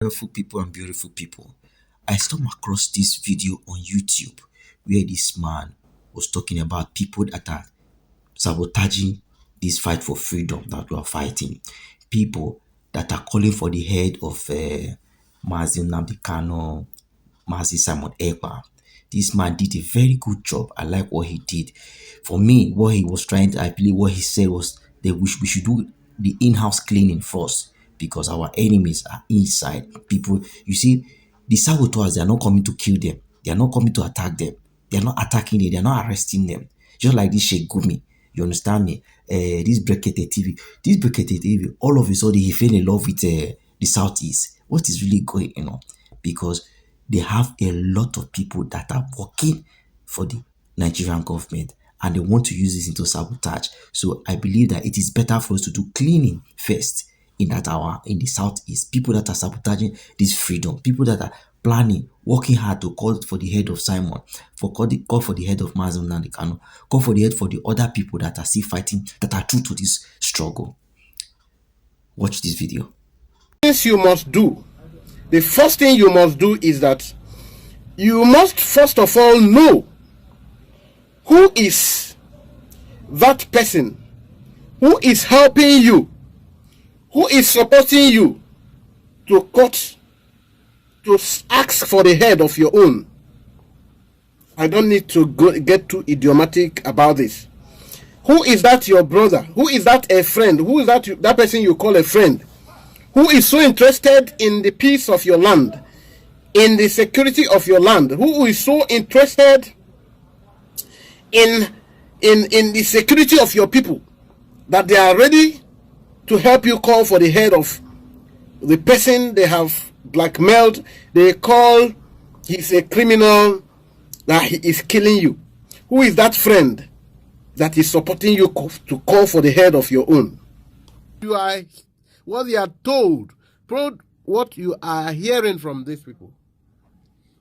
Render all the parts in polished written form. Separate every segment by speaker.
Speaker 1: Wonderful people and beautiful people. I stumbled across this video on YouTube where this man was talking about people that are sabotaging this fight for freedom that we are fighting. People that are calling for the head of Mazi Nnamdi Kanu, Mazi Simon Ekpa. This man did a very good job. I like what he did. For me, what he was trying to, I believe what he said was that we should do the in-house cleaning first because our enemies are inside. People, you see, the saboteurs, they are not coming to kill them. They are not coming to attack them. They are not attacking them. They are not arresting them. Just like this Sheikh Gumi. You understand me? This Brekete TV. This Brekete TV, all of a sudden, he fell in love with the Southeast. What is really going on? Because they have a lot of people that are working for the Nigerian government and they want to use this into sabotage. So I believe that it is better for us to do cleaning first in the southeast. People that are sabotaging this freedom, people that are planning, working hard to call for the head of Simon, call for the head of Mazi Nnamdi Kanu, call for the head for the other people that are still fighting, that are true to this struggle. Watch this video.
Speaker 2: Things you must do. The first thing you must do is that you must first of all know who is that person, who is helping you, who is supporting you to ask for the head of your own. I don't need to get too idiomatic about this. Who is that your brother? Who is that a friend? Who is that person you call a friend? Who is so interested in the peace of your land, in the security of your land? Who is so interested in the security of your people that they are ready to help you call for the head of the person they have blackmailed? They call he's a criminal, that he is killing you. Who is that friend that is supporting you to call for the head of your own? You are what you are told, what you are hearing from these people.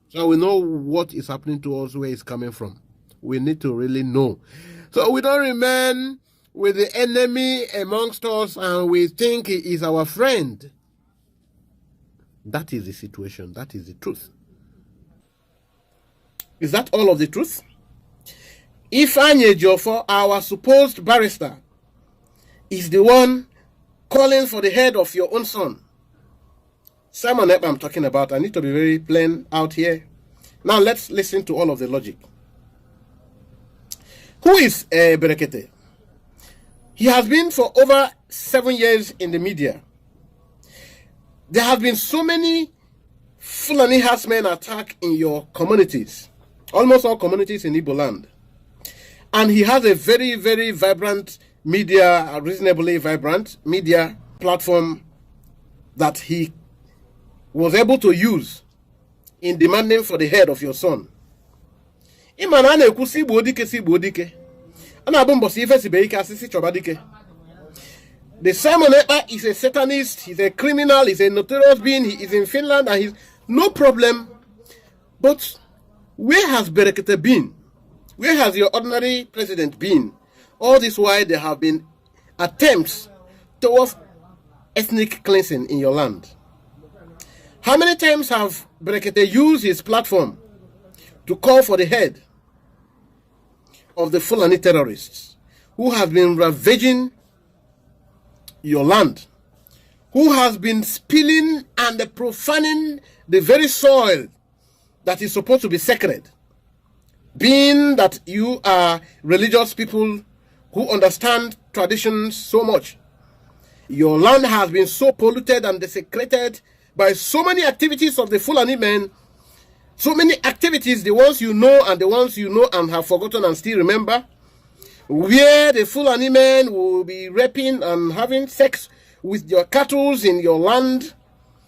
Speaker 2: So we know what is happening to us, where it's coming from. We need to really know. So we don't remain with the enemy amongst us and we think he is our friend. That is the situation. That is the truth. Is that all of the truth? Ifeanyi Ejiofor, our supposed barrister, is the one calling for the head of your own son. Simon Ekpa I'm talking about. I need to be very plain out here. Now let's listen to all of the logic. Who is Berekete? He has been for over 7 years in the media. There have been so many Fulani herdsmen attack in your communities. Almost all communities in Igbo land. And he has a very, very vibrant media, a reasonably vibrant media platform that he was able to use in demanding for the head of your son. The Simon Ekpa is a Satanist, he's a criminal, he's a notorious being, he is in Finland and he's no problem. But where has Berekete been? Where has your ordinary president been? All this while there have been attempts towards ethnic cleansing in your land. How many times have Berekete used his platform to call for the head of the Fulani terrorists who have been ravaging your land, who has been spilling and profaning the very soil that is supposed to be sacred? Being that you are religious people who understand traditions so much, your land has been so polluted and desecrated by so many activities of the Fulani men, so many activities, the ones you know and the ones you know and have forgotten and still remember, where the Fulani men will be raping and having sex with your cattle in your land,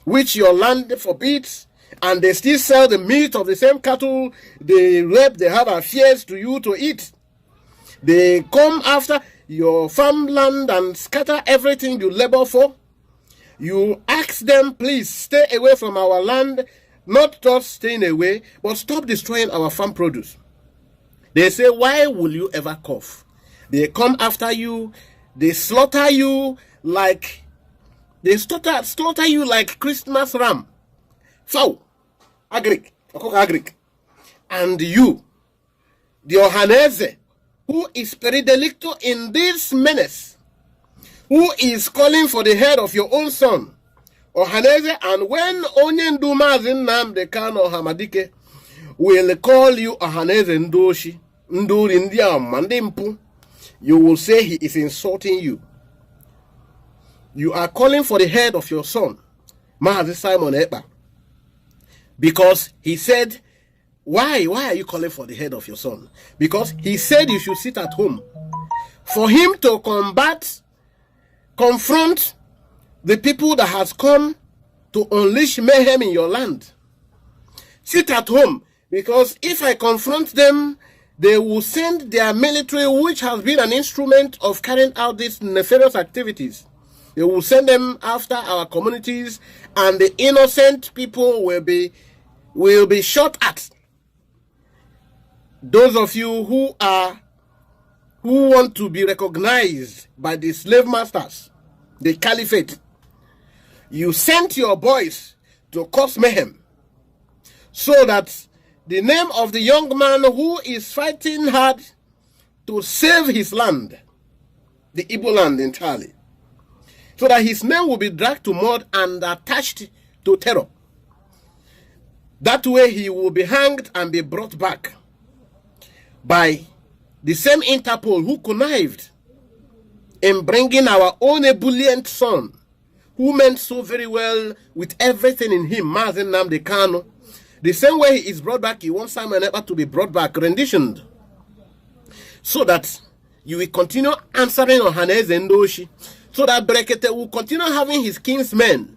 Speaker 2: which your land forbids, and they still sell the meat of the same cattle. They rape, they have affairs to you to eat. They come after your farmland and scatter everything you labor for. You ask them, please stay away from our land, not just staying away, but stop destroying our farm produce. They say, why will you ever cough? They come after you, they slaughter you like Christmas ram. fowl, agric, agric, and you, the Ohaneze, who is peridelicto in this menace, who is calling for the head of your own son, Ohaneze, and when Onyendu Mazin Nnamdi Kanu Hamadike will call you Ohaneze Ndoshi, Nduri Ndiam Mandimpu, you will say he is insulting you. You are calling for the head of your son, Mazi Simon Ekpa, because he said, why are you calling for the head of your son? Because he said you should sit at home. For him to confront the people that has come to unleash mayhem in your land. Sit at home, because if I confront them, they will send their military, which has been an instrument of carrying out these nefarious activities. They will send them after our communities, and the innocent people will be shot at. Those of you who want to be recognized by the slave masters, the caliphate, you sent your boys to cause mayhem, so that the name of the young man who is fighting hard to save his land, the Igbo land entirely, so that his name will be dragged to mud and attached to terror. That way he will be hanged and be brought back by the same Interpol who connived in bringing our own ebullient son, who meant so very well with everything in him, Mazi Nnamdi Kanu. The same way he is brought back, he wants Simon Ekpa to be brought back, renditioned, so that you will continue answering Ohaneze Ndoshi, so that Brekete will continue having his kinsmen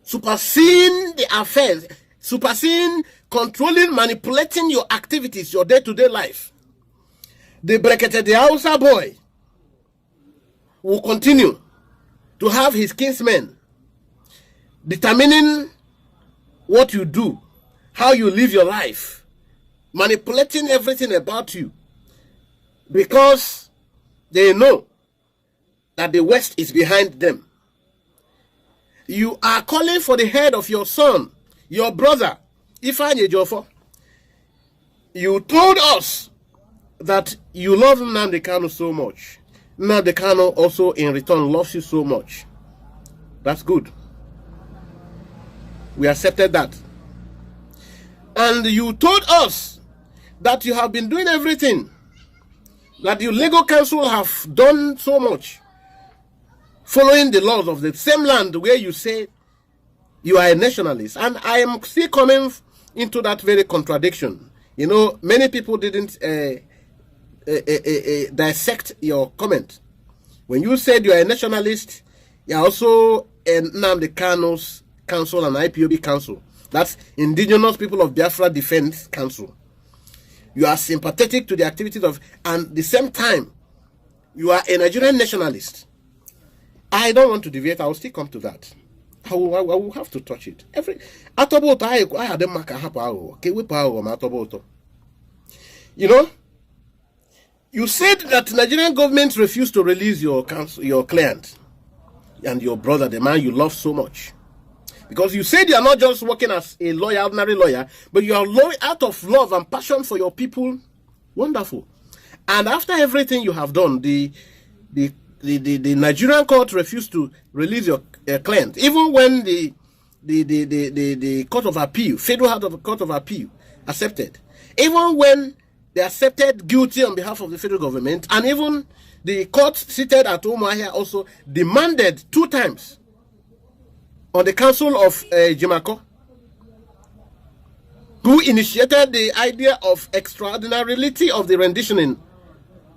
Speaker 2: supersede the affairs, supersede, controlling, manipulating your activities, your day-to-day life. The Brekete, the Hausa boy, will continue to have his kinsmen determining what you do, how you live your life, manipulating everything about you, because they know that the West is behind them. You are calling for the head of your son, your brother, Ifeanyi Ejiofor. You told us that you love Nnamdi Kanu so much. Nnamdi Kanu also in return loves you so much. That's good. We accepted that. And you told us that you have been doing everything, that your legal council have done so much, following the laws of the same land where you say you are a nationalist. And I am still coming into that very contradiction. You know, many people didn't dissect your comment. When you said you are a nationalist, you are also a Nnamdi Kanu's Council and IPOB Council. That's Indigenous People of Biafra Defense Council. You are sympathetic to the activities of, and at the same time, you are a Nigerian nationalist. I don't want to deviate. I will still come to that. I will have to touch it. You know, you said that Nigerian government refused to release your client and your brother, the man you love so much. Because you said you are not just working as a lawyer, ordinary lawyer, but you are out of love and passion for your people. Wonderful. And after everything you have done, the Nigerian court refused to release your client, even when the Court of Appeal, Federal Court of Appeal, accepted. Even when they accepted guilty on behalf of the federal government, and even the court seated at Umuahia also demanded 2 times on the council of Jimako, who initiated the idea of extraordinarity of the renditioning,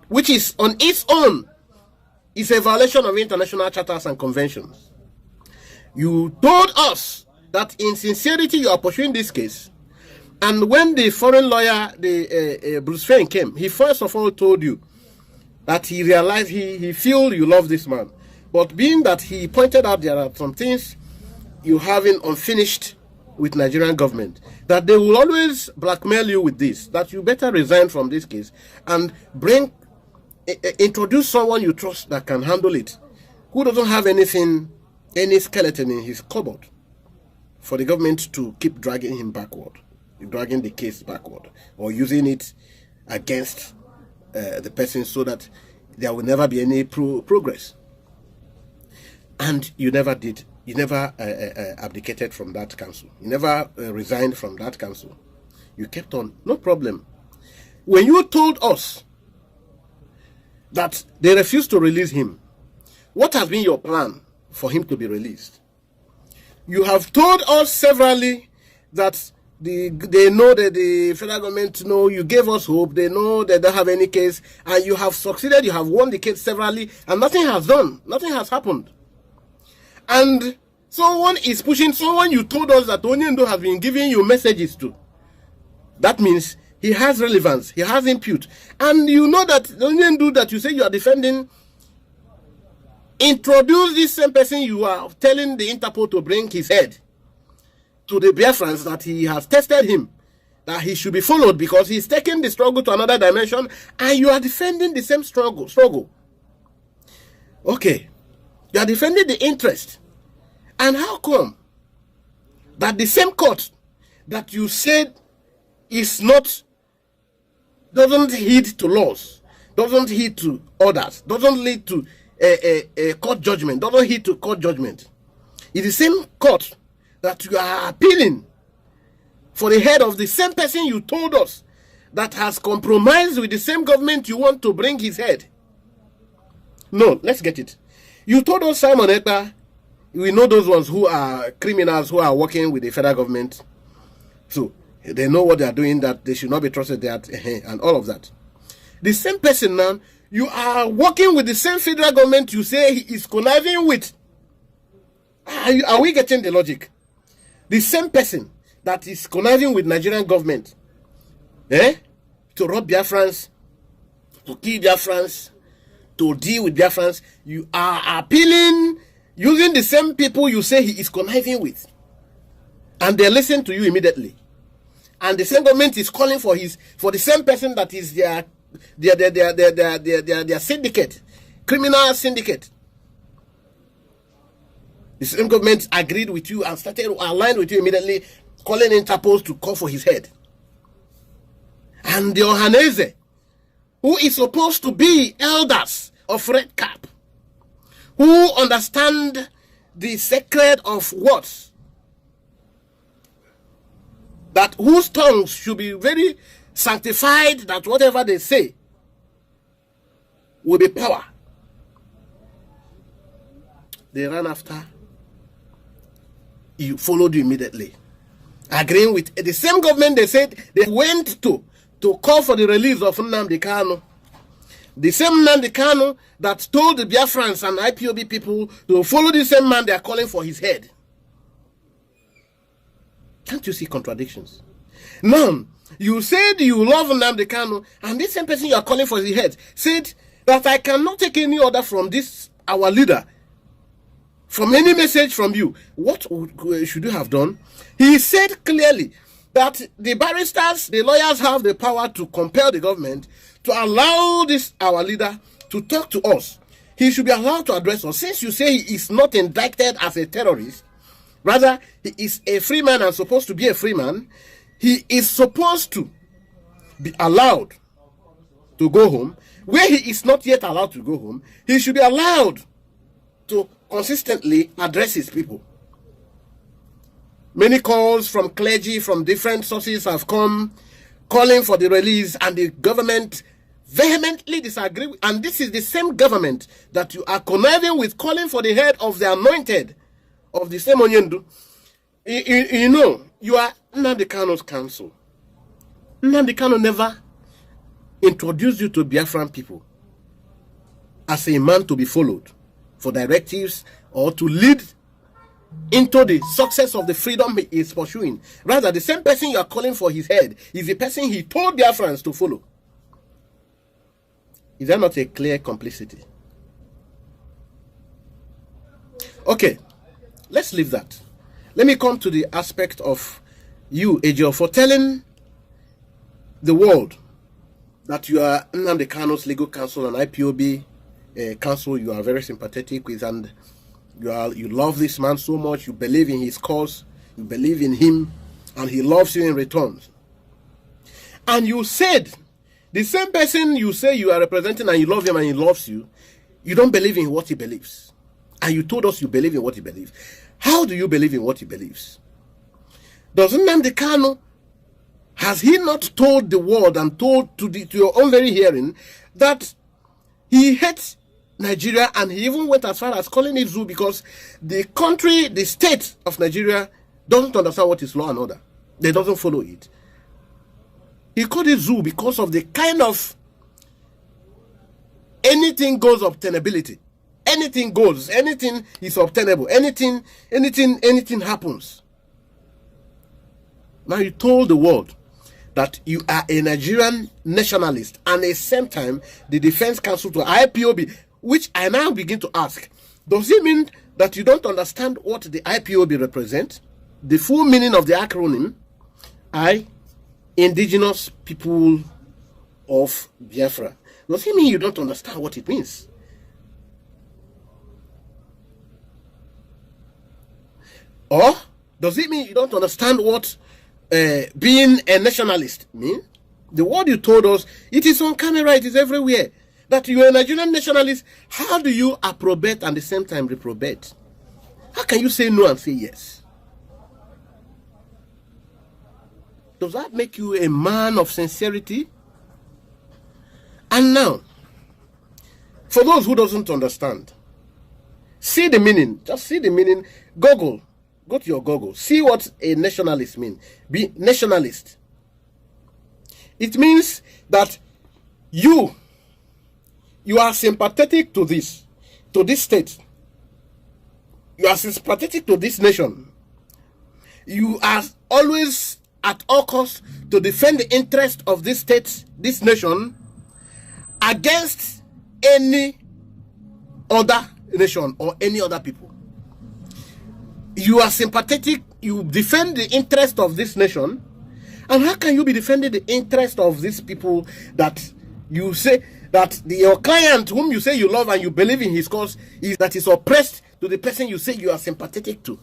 Speaker 2: which is on its own is a violation of international charters and conventions. You told us that in sincerity you are pursuing this case, and when the foreign lawyer, Bruce Fein, came, he first of all told you that he realized he feel you love this man, but being that he pointed out there are some things you having unfinished with Nigerian government, that they will always blackmail you with this, that you better resign from this case and introduce someone you trust that can handle it, who doesn't have anything, any skeleton in his cupboard for the government to keep dragging him backward, dragging the case backward, or using it against the person so that there will never be any progress. And you never did. You never abdicated from that council. You never resigned from that council. You kept on. No problem. When you told us that they refused to release him, what has been your plan for him to be released? You have told us severally that they know that the federal government know, you gave us hope, they know they don't have any case, and you have succeeded, you have won the case severally, and nothing has happened. And someone is pushing someone you told us that Onyendo has been giving you messages to. That means he has relevance, he has impute. And you know that Onyendo that you say you are defending, introduce this same person you are telling the Interpol to bring his head to the Biafrans, that he has tested him, that he should be followed because he's taking the struggle to another dimension, and you are defending the same struggle. Okay, you are defending the interest. And how come that the same court that you said doesn't heed to laws, doesn't heed to orders, doesn't lead to a court judgment, doesn't heed to court judgment, is the same court that you are appealing for the head of the same person you told us that has compromised with the same government you want to bring his head? No, let's get it. You told us Simon Ekpa, we know those ones who are criminals who are working with the federal government, so they know what they are doing, that they should not be trusted, that and all of that. The same person now, you are working with the same federal government you say he is conniving with. Are we getting the logic? The same person that is conniving with Nigerian government, to rob Biafrans, to kill Biafrans, to deal with Biafrans, you are appealing using the same people you say he is conniving with, and they listen to you immediately. And the same government is calling for the same person that is their syndicate, criminal syndicate. The same government agreed with you and started aligned with you immediately, calling Interpol to call for his head. And the Ohaneze, who is supposed to be elders of Red Cap, who understand the secret of words, that whose tongues should be very sanctified, that whatever they say will be power. They ran after you, followed you immediately, agreeing with the same government they said they went to call for the release of Nnamdi Kanu. The same Nnamdi Kanu that told the Biafrans and IPOB people to follow the same man they are calling for his head. Can't you see contradictions? Now, you said you love Nnamdi Kanu, and this same person you are calling for his head said that I cannot take any order from this, our leader, from any message from you. What should you have done? He said clearly that the barristers, the lawyers have the power to compel the government to allow this, our leader, to talk to us. He should be allowed to address us. Since you say he is not indicted as a terrorist, rather he is a free man and supposed to be a free man, he is supposed to be allowed to go home. Where he is not yet allowed to go home, he should be allowed to consistently address his people. Many calls from clergy from different sources have come calling for the release, and the government vehemently disagree. And this is the same government that you are conniving with, calling for the head of the anointed of the same Onyendo. You know, you are Nnamdi Kanu's counsel. Nnamdi Kanu never introduced you to Biafran people as a man to be followed for directives or to lead into the success of the freedom he is pursuing. Rather, the same person you are calling for his head is the person he told Biafrans to follow. Is that not a clear complicity? Okay, let's leave that. Let me come to the aspect of you, Ejiofor, for telling the world that you are Nnamdi Kanu's legal counsel and IPOB counsel you are very sympathetic with, and you love this man so much, you believe in his cause, You believe in him and he loves you in return. And you said, the same person you say you are representing and you love him and he loves you, you don't believe in what he believes. And you told us you believe in what he believes. How do you believe in what he believes? Doesn't Nnamdi Kanu, has he not told the world and told to your own very hearing that he hates Nigeria, and he even went as far as calling it zoo because the country, the state of Nigeria doesn't understand what is law and order. They doesn't follow it. He called it zoo because of the kind of anything goes obtainability. Anything goes, anything is obtainable, anything happens. Now you told the world that you are a Nigerian nationalist, and at the same time the Defense Council to IPOB, which I now begin to ask, does it mean that you don't understand what the IPOB represents? The full meaning of the acronym, Indigenous People of Biafra. Does it mean you don't understand what it means? Or does it mean you don't understand what being a nationalist means? The word you told us, it is on camera, it is everywhere. That you are a Nigerian nationalist. How do you approbate and at the same time reprobate? How can you say no and say yes? Does that make you a man of sincerity? And now, for those who doesn't understand, see the meaning. Just see the meaning. Google. Go to your Google. See what a nationalist means. Be nationalist. It means that you are sympathetic to this state. You are sympathetic to this nation. You are always at all costs to defend the interest of this state, this nation, against any other nation or any other people. You are sympathetic, you defend the interest of this nation. And how can you be defending the interest of these people that you say that your client whom you say you love and you believe in his cause is oppressed to the person you say you are sympathetic to?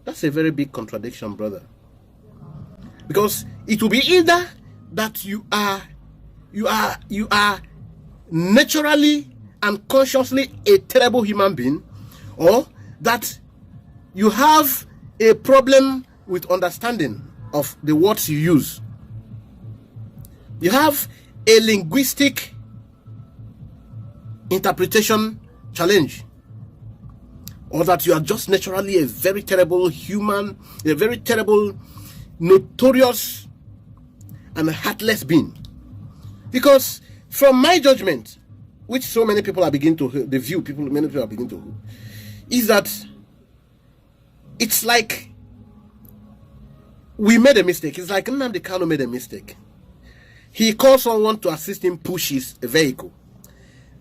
Speaker 2: That's a very big contradiction, brother. Because it will be either that you are naturally and consciously a terrible human being, or that you have a problem with understanding of the words you use. You have a linguistic interpretation challenge, or that you are just naturally a very terrible human, a very terrible, notorious and heartless being. Because from my judgment, which so many people are beginning to the view many people are beginning to, is that it's like we made a mistake. It's like Nnamdi Kanu made a mistake. He called someone to assist him push his vehicle,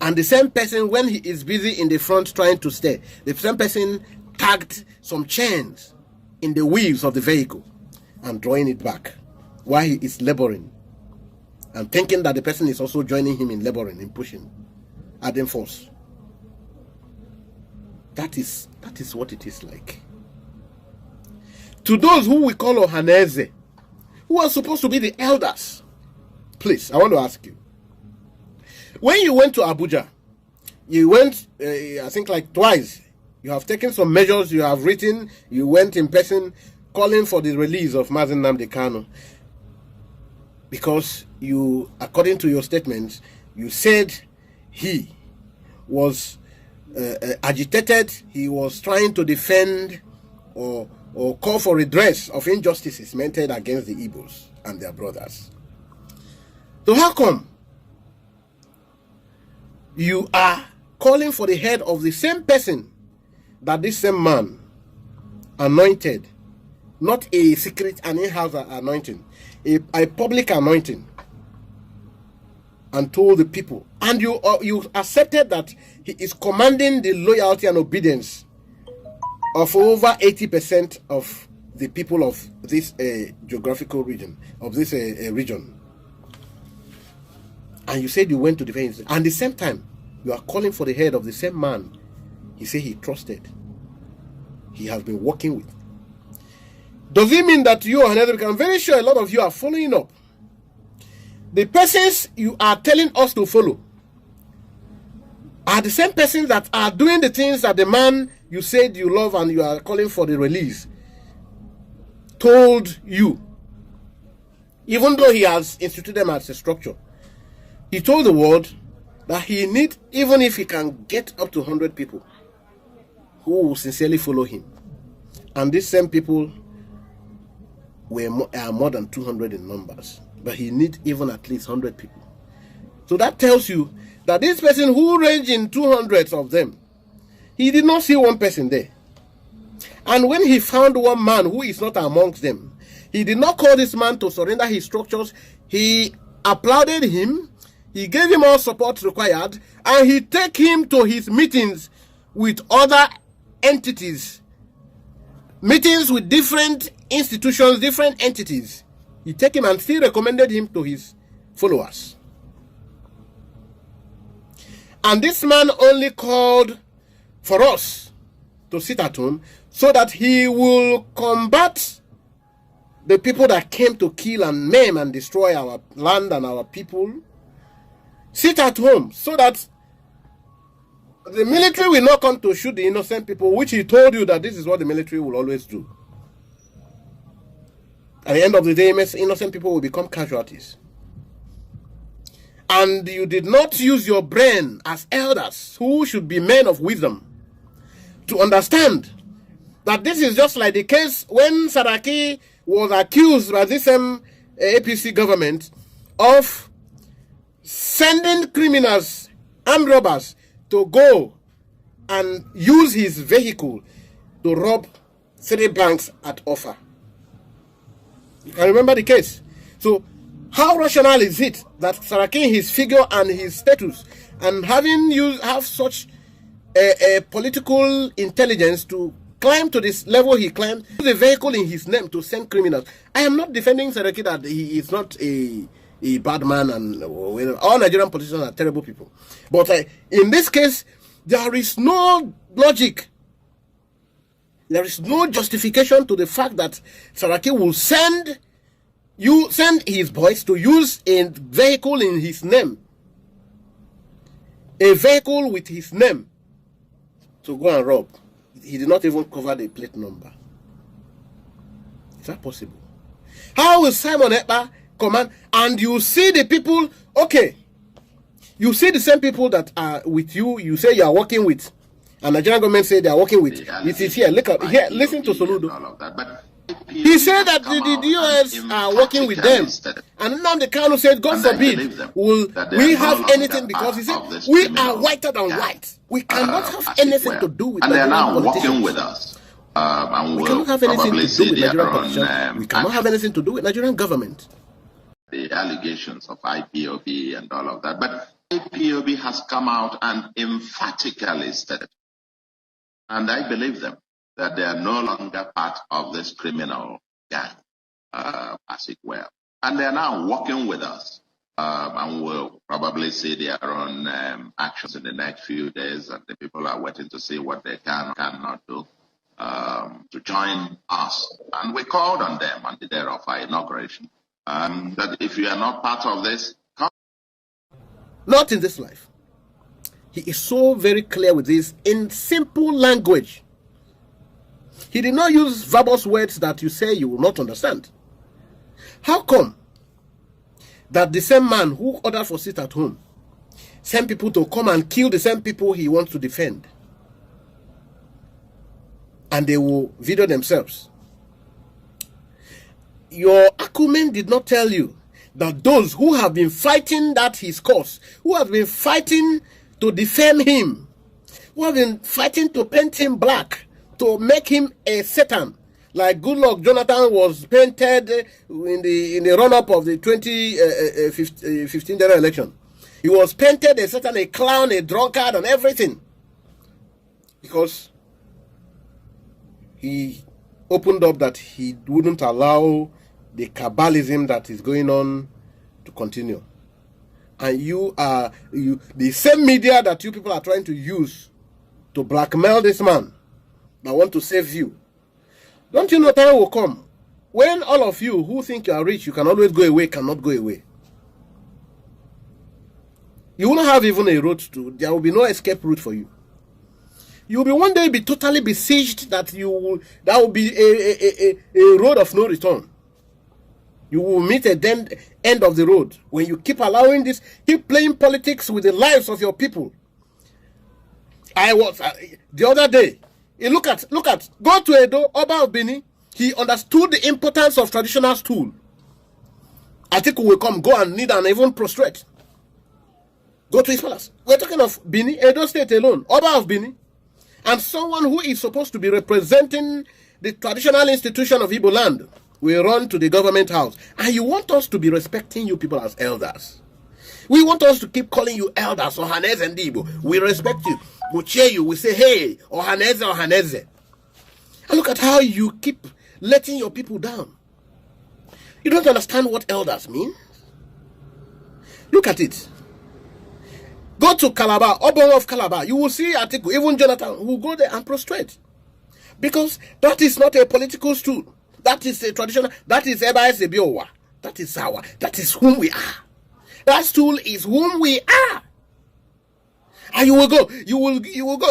Speaker 2: and the same person, when he is busy in the front trying to stay, the same person tagged some chains in the wheels of the vehicle and drawing it back while he is laboring, and thinking that the person is also joining him in laboring, in pushing, adding force. That is what it is like. To those who we call Ohaneze, who are supposed to be the elders, please, I want to ask you. When you went to Abuja, you went, I think like twice. You have taken some measures, you have written, you went in person calling for the release of Mazi Nnamdi Kanu. Because you, according to your statements, you said he was agitated, he was trying to defend or call for redress of injustices meted against the Igbos and their brothers. So how come you are calling for the head of the same person that this same man anointed, not a secret and in-house anointing, a public anointing, and told the people, and you accepted that he is commanding the loyalty and obedience of over 80% of the people of this geographical region, of this region. And you said you went to defend him. And at the same time, you are calling for the head of the same man he said he trusted, he has been working with. Does it mean that you are another? Because I'm very sure a lot of you are following up. The persons you are telling us to follow are the same persons that are doing the things that the man you said you love and you are calling for the release told you. Even though he has instituted them as a structure, he told the world that he need, even if he can get up to 100 people who will sincerely follow him. And these same people are more than 200 in numbers, but he need even at least 100 people. So that tells you that this person who ranged in 200s of them, he did not see one person there. And when he found one man who is not amongst them, he did not call this man to surrender his structures. He applauded him, he gave him all support required, and he took him to his meetings with other entities, meetings with different institutions, different entities. He took him and still recommended him to his followers. And this man only called for us to sit at home so that he will combat the people that came to kill and maim and destroy our land and our people. Sit at home so that the military will not come to shoot the innocent people, which he told you that this is what the military will always do. At the end of the day, innocent people will become casualties. And you did not use your brain as elders who should be men of wisdom to understand that this is just like the case when Saraki was accused by this same APC government of sending criminals, armed robbers, to go and use his vehicle to rob 3 banks at Offa. You can remember the case. So how rational is it that Saraki, his figure and his status, and have such a political intelligence to climb to this level he climbed, use a vehicle in his name to send criminals? I am not defending Saraki that he is not a bad man, and all Nigerian politicians are terrible people. But in this case, there is no logic. There is no justification to the fact that Saraki will send his boys to use a vehicle in his name, a vehicle with his name, to go and rob. He did not even cover the plate number. Is that possible? How will Simon Ekpa command? And you see the people, okay, you see the same people that are with you, you say you are working with, and the Nigerian government say they are working with. It is here. Look at here. Listen to Soludo. He said that the DOS are working with them, and now the Kanu said, God forbid, will we have anything, because he said we are whiter than white. We cannot have anything to do with.
Speaker 3: And they are now working with us. And
Speaker 2: we cannot have anything to do with Nigerian politicians. We cannot have anything to do with Nigerian government.
Speaker 3: The allegations of IPOB and all of that, but IPOB has come out and emphatically stated, and I believe them, that they are no longer part of this criminal gang, as it were. And they are now working with us, and we'll probably see their own actions in the next few days, and the people are waiting to see what they can or cannot do to join us. And we called on them on the day of our inauguration, that if you are not part of this, come.
Speaker 2: Not in this life. He is so very clear with this in simple language. He did not use verbose words that you say you will not understand. How come that the same man who ordered for sit at home sent people to come and kill the same people he wants to defend, and they will video themselves? Your acumen did not tell you that those who have been fighting that his cause, who have been fighting to defame him, who have been fighting to paint him black, to make him a Satan, like Goodluck Jonathan was painted in the run-up of the 2015 general election. He was painted a Satan, a clown, a drunkard, and everything, because he opened up that he wouldn't allow the cabalism that is going on to continue. And the same media that you people are trying to use to blackmail this man that want to save you. Don't you know time will come when all of you who think you are rich, you can always go away, cannot go away. You won't have even a road to, there will be no escape route for you. You will be one day be totally besieged that will be a road of no return. You will meet a end of the road when you keep allowing this, keep playing politics with the lives of your people. I was the other day. Look at, go to Edo, Oba of Bini. He understood the importance of traditional stool. I think we will come, go and kneel and even prostrate. Go to his palace. We're talking of Bini, Edo State alone, Oba of Bini, and someone who is supposed to be representing the traditional institution of Igbo land will run to the government house. And you want us to be respecting you people as elders. We want us to keep calling you elders, Ohaneze and Igbo. We respect you. We cheer you. We say, hey, Ohaneze, Ohaneze. And look at how you keep letting your people down. You don't understand what elders mean? Look at it. Go to Calabar, Obon of Calabar. You will see article, even Jonathan will go there and prostrate. Because that is not a political stool. That is a traditional, that is Eba Sebiowa. That is our, that is whom we are. That stool is whom we are. And you will go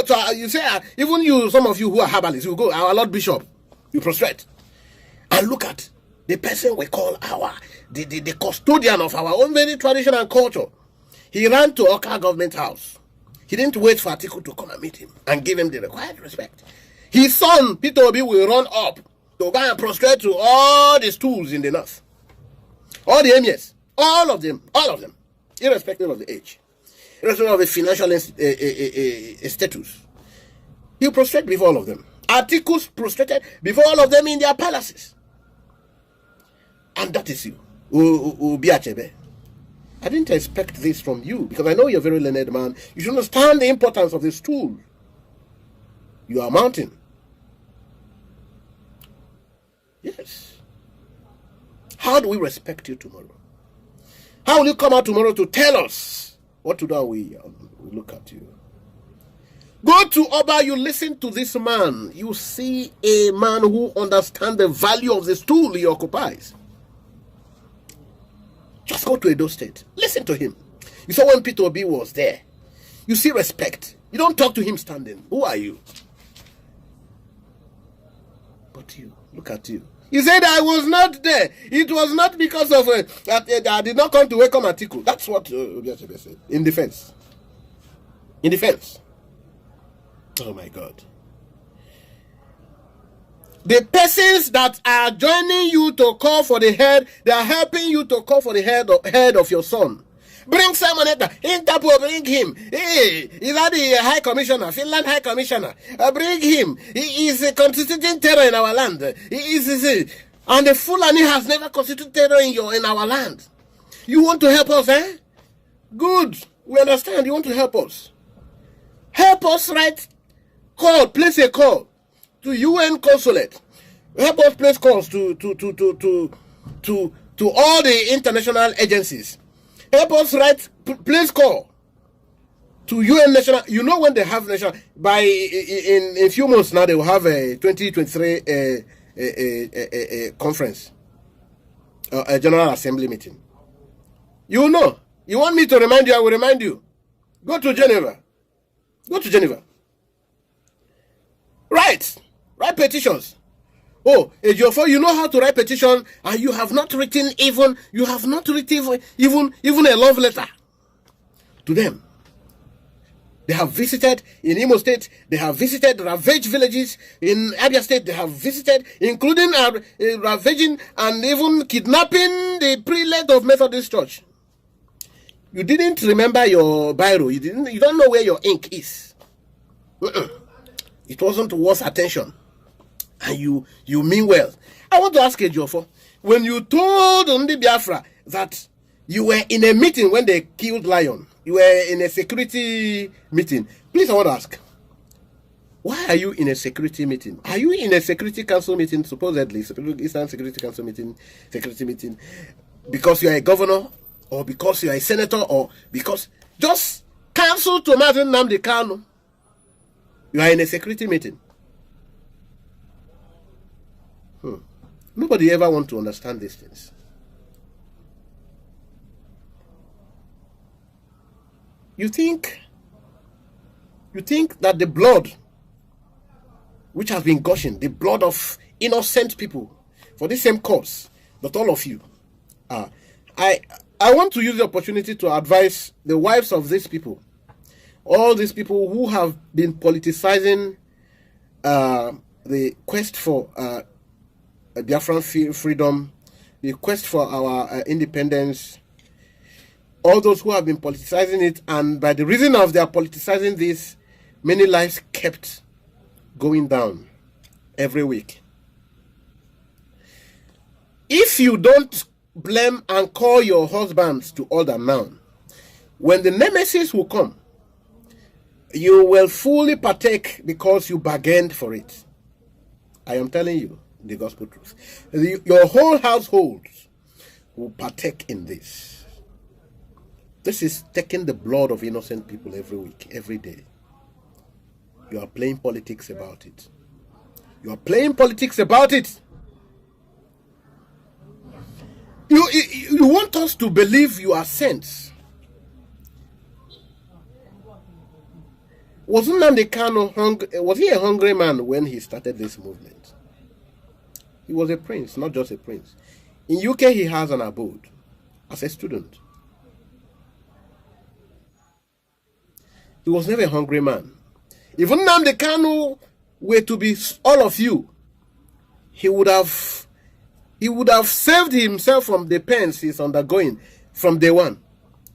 Speaker 2: to, you say, even you, some of you who are herbalists, you go, our Lord Bishop, you prostrate. And look at the person we call the custodian of our own very tradition and culture. He ran to Oka government house. He didn't wait for Atiku to come and meet him and give him the required respect. His son, Peter Obi, will run up to go and prostrate to all the stools in the north. All the emirs, all of them, irrespective of the age, irrespective of the financial status. He prostrate before all of them. Atikus prostrated before all of them in their palaces. And that is you, Ubiachebe. I didn't expect this from you because I know you're a very learned man. You should understand the importance of this tool. You are mounting. Yes. How do we respect you tomorrow? How will you come out tomorrow to tell us what to do? We look at you. Go to Oba, you listen to this man. You see a man who understands the value of the stool he occupies. Just go to Edo State. Listen to him. You saw when Peter Obi was there. You see respect. You don't talk to him standing. Who are you? But you, look at you. He said, I was not there. It was not because of I did not come to welcome Atiku. That's what Obiachebe said. In defense. In defense. Oh my God. The persons that are joining you to call for the head, they are helping you to call for the head of your son. Bring Simon Etta. Interpol, bring him. Hey, is that the High Commissioner, Finland High Commissioner? Bring him. He is constituting terror in our land. And the Fulani has never constituted terror in our land. You want to help us, eh? Good. We understand. You want to help us. Help us write call, place a call to UN consulate. Help us place calls to all the international agencies. Help us write place call to UN national. You know when they have national by in a few months now they will have a 2023 conference, a General Assembly meeting. You know. You want me to remind you? I will remind you. Go to Geneva. Go to Geneva. Write petitions. Oh, Ejiofor, you know how to write petition, and you have not written even a love letter to them. They have visited in Imo State. They have visited ravaged villages in Abia State. They have visited, including ravaging and even kidnapping the prelate of Methodist Church. You didn't remember your biro. You don't know where your ink is. It wasn't worth attention. And you mean well. I want to ask Ejiofor, when you told Ndi Biafra that you were in a meeting when they killed Lion, you were in a security meeting, please I want to ask, why are you in a security meeting? Are you in a security council meeting, supposedly, Eastern Security Council meeting, security meeting, because you are a governor, or because you are a senator, or because just cancel to Martin Nnamdi Kanu? You are in a security meeting. Nobody ever want to understand these things. You think that the blood which has been gushing, the blood of innocent people for this same cause, but all of you, I want to use the opportunity to advise the wives of these people, all these people who have been politicizing the quest for Biafran freedom, the quest for our independence, all those who have been politicizing it, and by the reason of their politicizing this, many lives kept going down every week. If you don't blame and call your husbands to order now, when the nemesis will come, you will fully partake because you bargained for it. I am telling you the gospel truth. Your whole household will partake in this. This is taking the blood of innocent people every week, every day. You are playing politics about it. You are playing politics about it. You want us to believe you are saints. Was Nnamdi Kanu was he a hungry man when he started this movement? He was a prince, not just a prince. In UK, he has an abode as a student. He was never a hungry man. If Nnamdi Kanu were to be all of you, he would have saved himself from the pains he's undergoing from day one,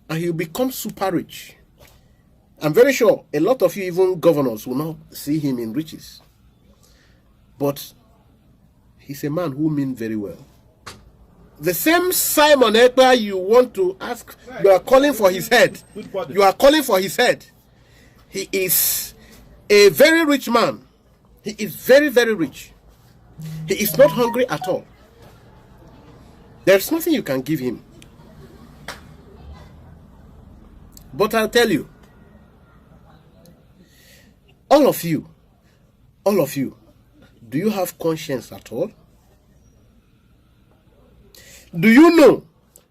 Speaker 2: and he'll become super rich. I'm very sure a lot of you, even governors, will not see him in riches. But he's a man who means very well. The same Simon Ekpa you want to ask, you are calling for his head. You are calling for his head. He is a very rich man. He is very, very rich. He is not hungry at all. There's nothing you can give him. But I'll tell you, all of you, do you have conscience at all? Do you know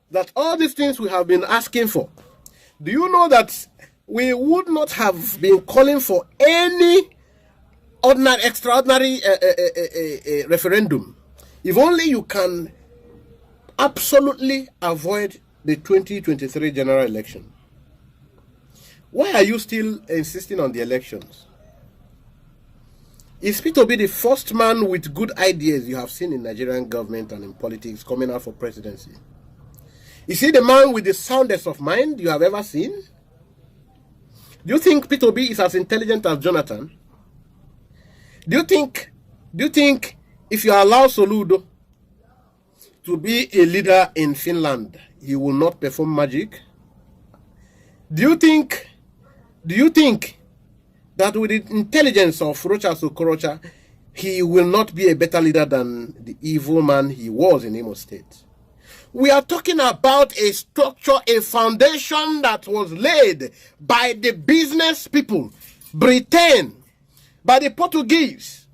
Speaker 2: that all these things we have been asking for, do you know that we would not have been calling for any ordinary, extraordinary referendum if only you can absolutely avoid the 2023 general election? Why are you still insisting on the elections? Is Peter Obi the first man with good ideas you have seen in Nigerian government and in politics coming out for presidency? Is he the man with the soundest of mind you have ever seen? Do you think Peter Obi is as intelligent as Jonathan? Do you think if you allow Soludo to be a leader in Finland, he will not perform magic? Do you think that with the intelligence of Rocha Sokorocha, he will not be a better leader than the evil man he was in Imo State? We are talking about a structure, a foundation that was laid by the business people, Britain, by the Portuguese.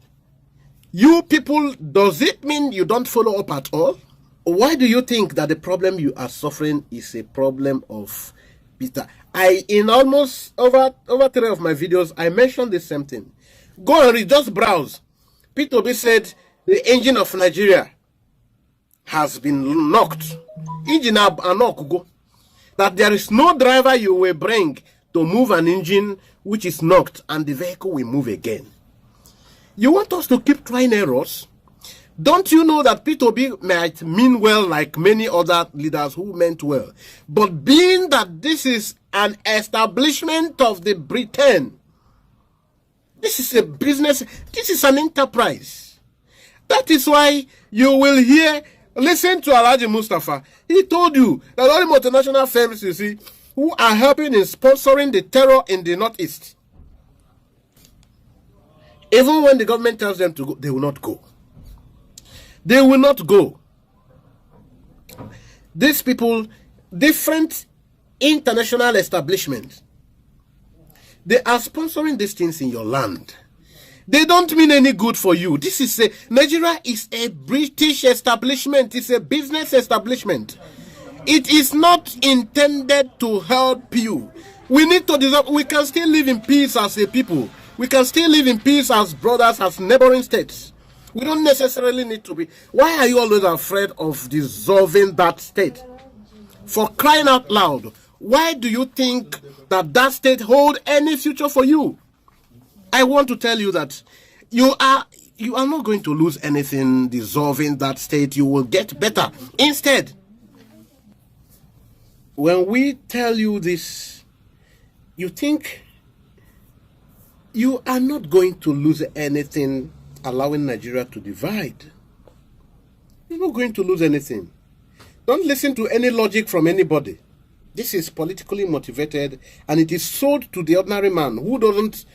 Speaker 2: You people, does it mean you don't follow up at all? Why do you think that the problem you are suffering is a problem of Peter? In almost over 3 of my videos, I mentioned the same thing. Go and read, just browse. Peter Obi said the engine of Nigeria has been knocked. Engine go. That there is no driver you will bring to move an engine which is knocked and the vehicle will move again. You want us to keep trying errors? Don't you know that Peter Obi might mean well like many other leaders who meant well? But being that this is an establishment of the Britain, this is a business, this is an enterprise. That is why you will hear, listen to Alhaji Mustafa. He told you that all the multinational firms you see who are helping in sponsoring the terror in the Northeast, even when the government tells them to go, they will not go. They will not go. These people, different international establishments, they are sponsoring these things in your land. They don't mean any good for you. Nigeria is a British establishment. It's a business establishment. It is not intended to help you. We need to deserve. We can still live in peace as a people. We can still live in peace as brothers, as neighboring states. We don't necessarily need to be. Why are you always afraid of dissolving that state? For crying out loud, why do you think that state hold any future for you? I want to tell you that you are not going to lose anything dissolving that state. You will get better. Instead, when we tell you this, you think you are not going to lose anything allowing Nigeria to divide. You're not going to lose anything. Don't listen to any logic from anybody. This is politically motivated, and it is sold to the ordinary man who doesn't.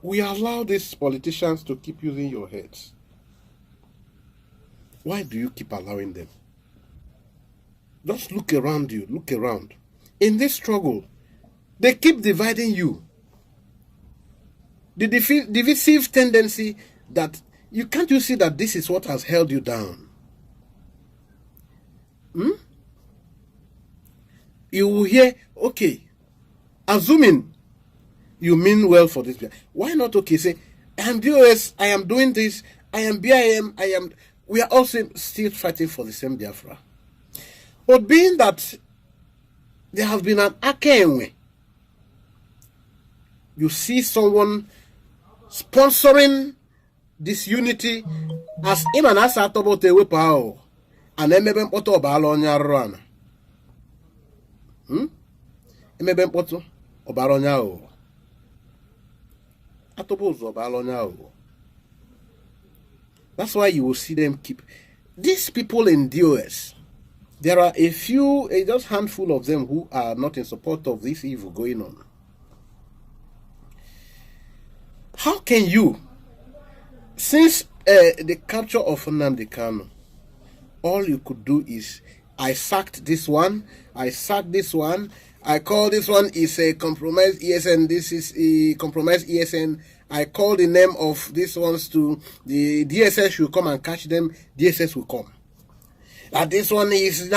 Speaker 2: We allow these politicians to keep using your heads. Why do you keep allowing them? Just look around you. Look around. In this struggle, they keep dividing you. The divisive tendency that can't you see that this is what has held you down? You will hear, okay, assuming you mean well for this. Why not, okay, say, I am DOS, I am doing this, I am BIM, we are also still fighting for the same Biafra. But being that there has been an Akenwe, you see someone sponsoring this unity as him and us at about the power and emebe mkpoto obala onya rana. Emebe mkpoto obala onya o. Atobozo obala onya o. That's why you will see them keep these people in DOS. There are just handful of them who are not in support of this evil going on. How can you, since the capture of Nnamdi Kanu, all you could do is, I sacked this one, I call this one is a compromised ESN, this is a compromised ESN, I call the name of these ones to the DSS should come and catch them, DSS will come. This one is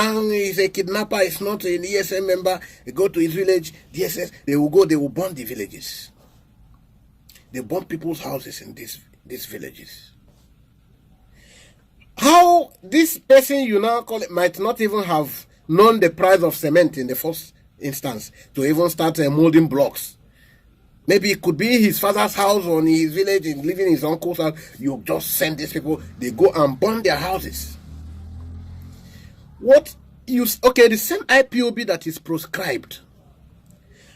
Speaker 2: a kidnapper, is not an ESN member, they go to his village, DSS, they will burn the villages. They burn people's houses in these villages. How this person you now call it might not even have known the price of cement in the first instance to even start molding blocks. Maybe it could be his father's house or in his village and living in his uncle's house. You just send these people, they go and burn their houses. The same IPOB that is proscribed.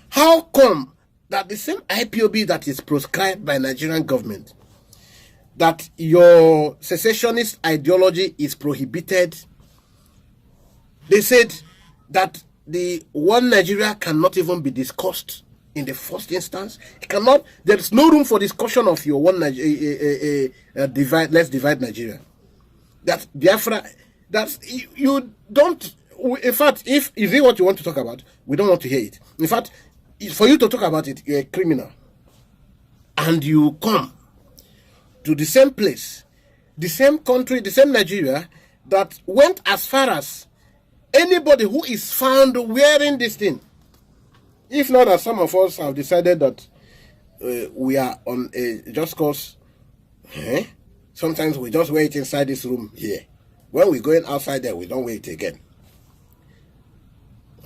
Speaker 2: How come that the same IPOB that is proscribed by Nigerian government, that your secessionist ideology is prohibited? They said that the one Nigeria cannot even be discussed in the first instance. There is no room for discussion of your one divide. Let's divide Nigeria. That Biafra. That's you don't. In fact, if is it what you want to talk about, we don't want to hear it. In fact, for you to talk about it, you're a criminal, and you come to the same place, the same country, the same Nigeria that went as far as anybody who is found wearing this thing. If not, as some of us have decided that we are on a just cause. Sometimes we just wear it inside this room here. When we're going outside there, we don't wear it again.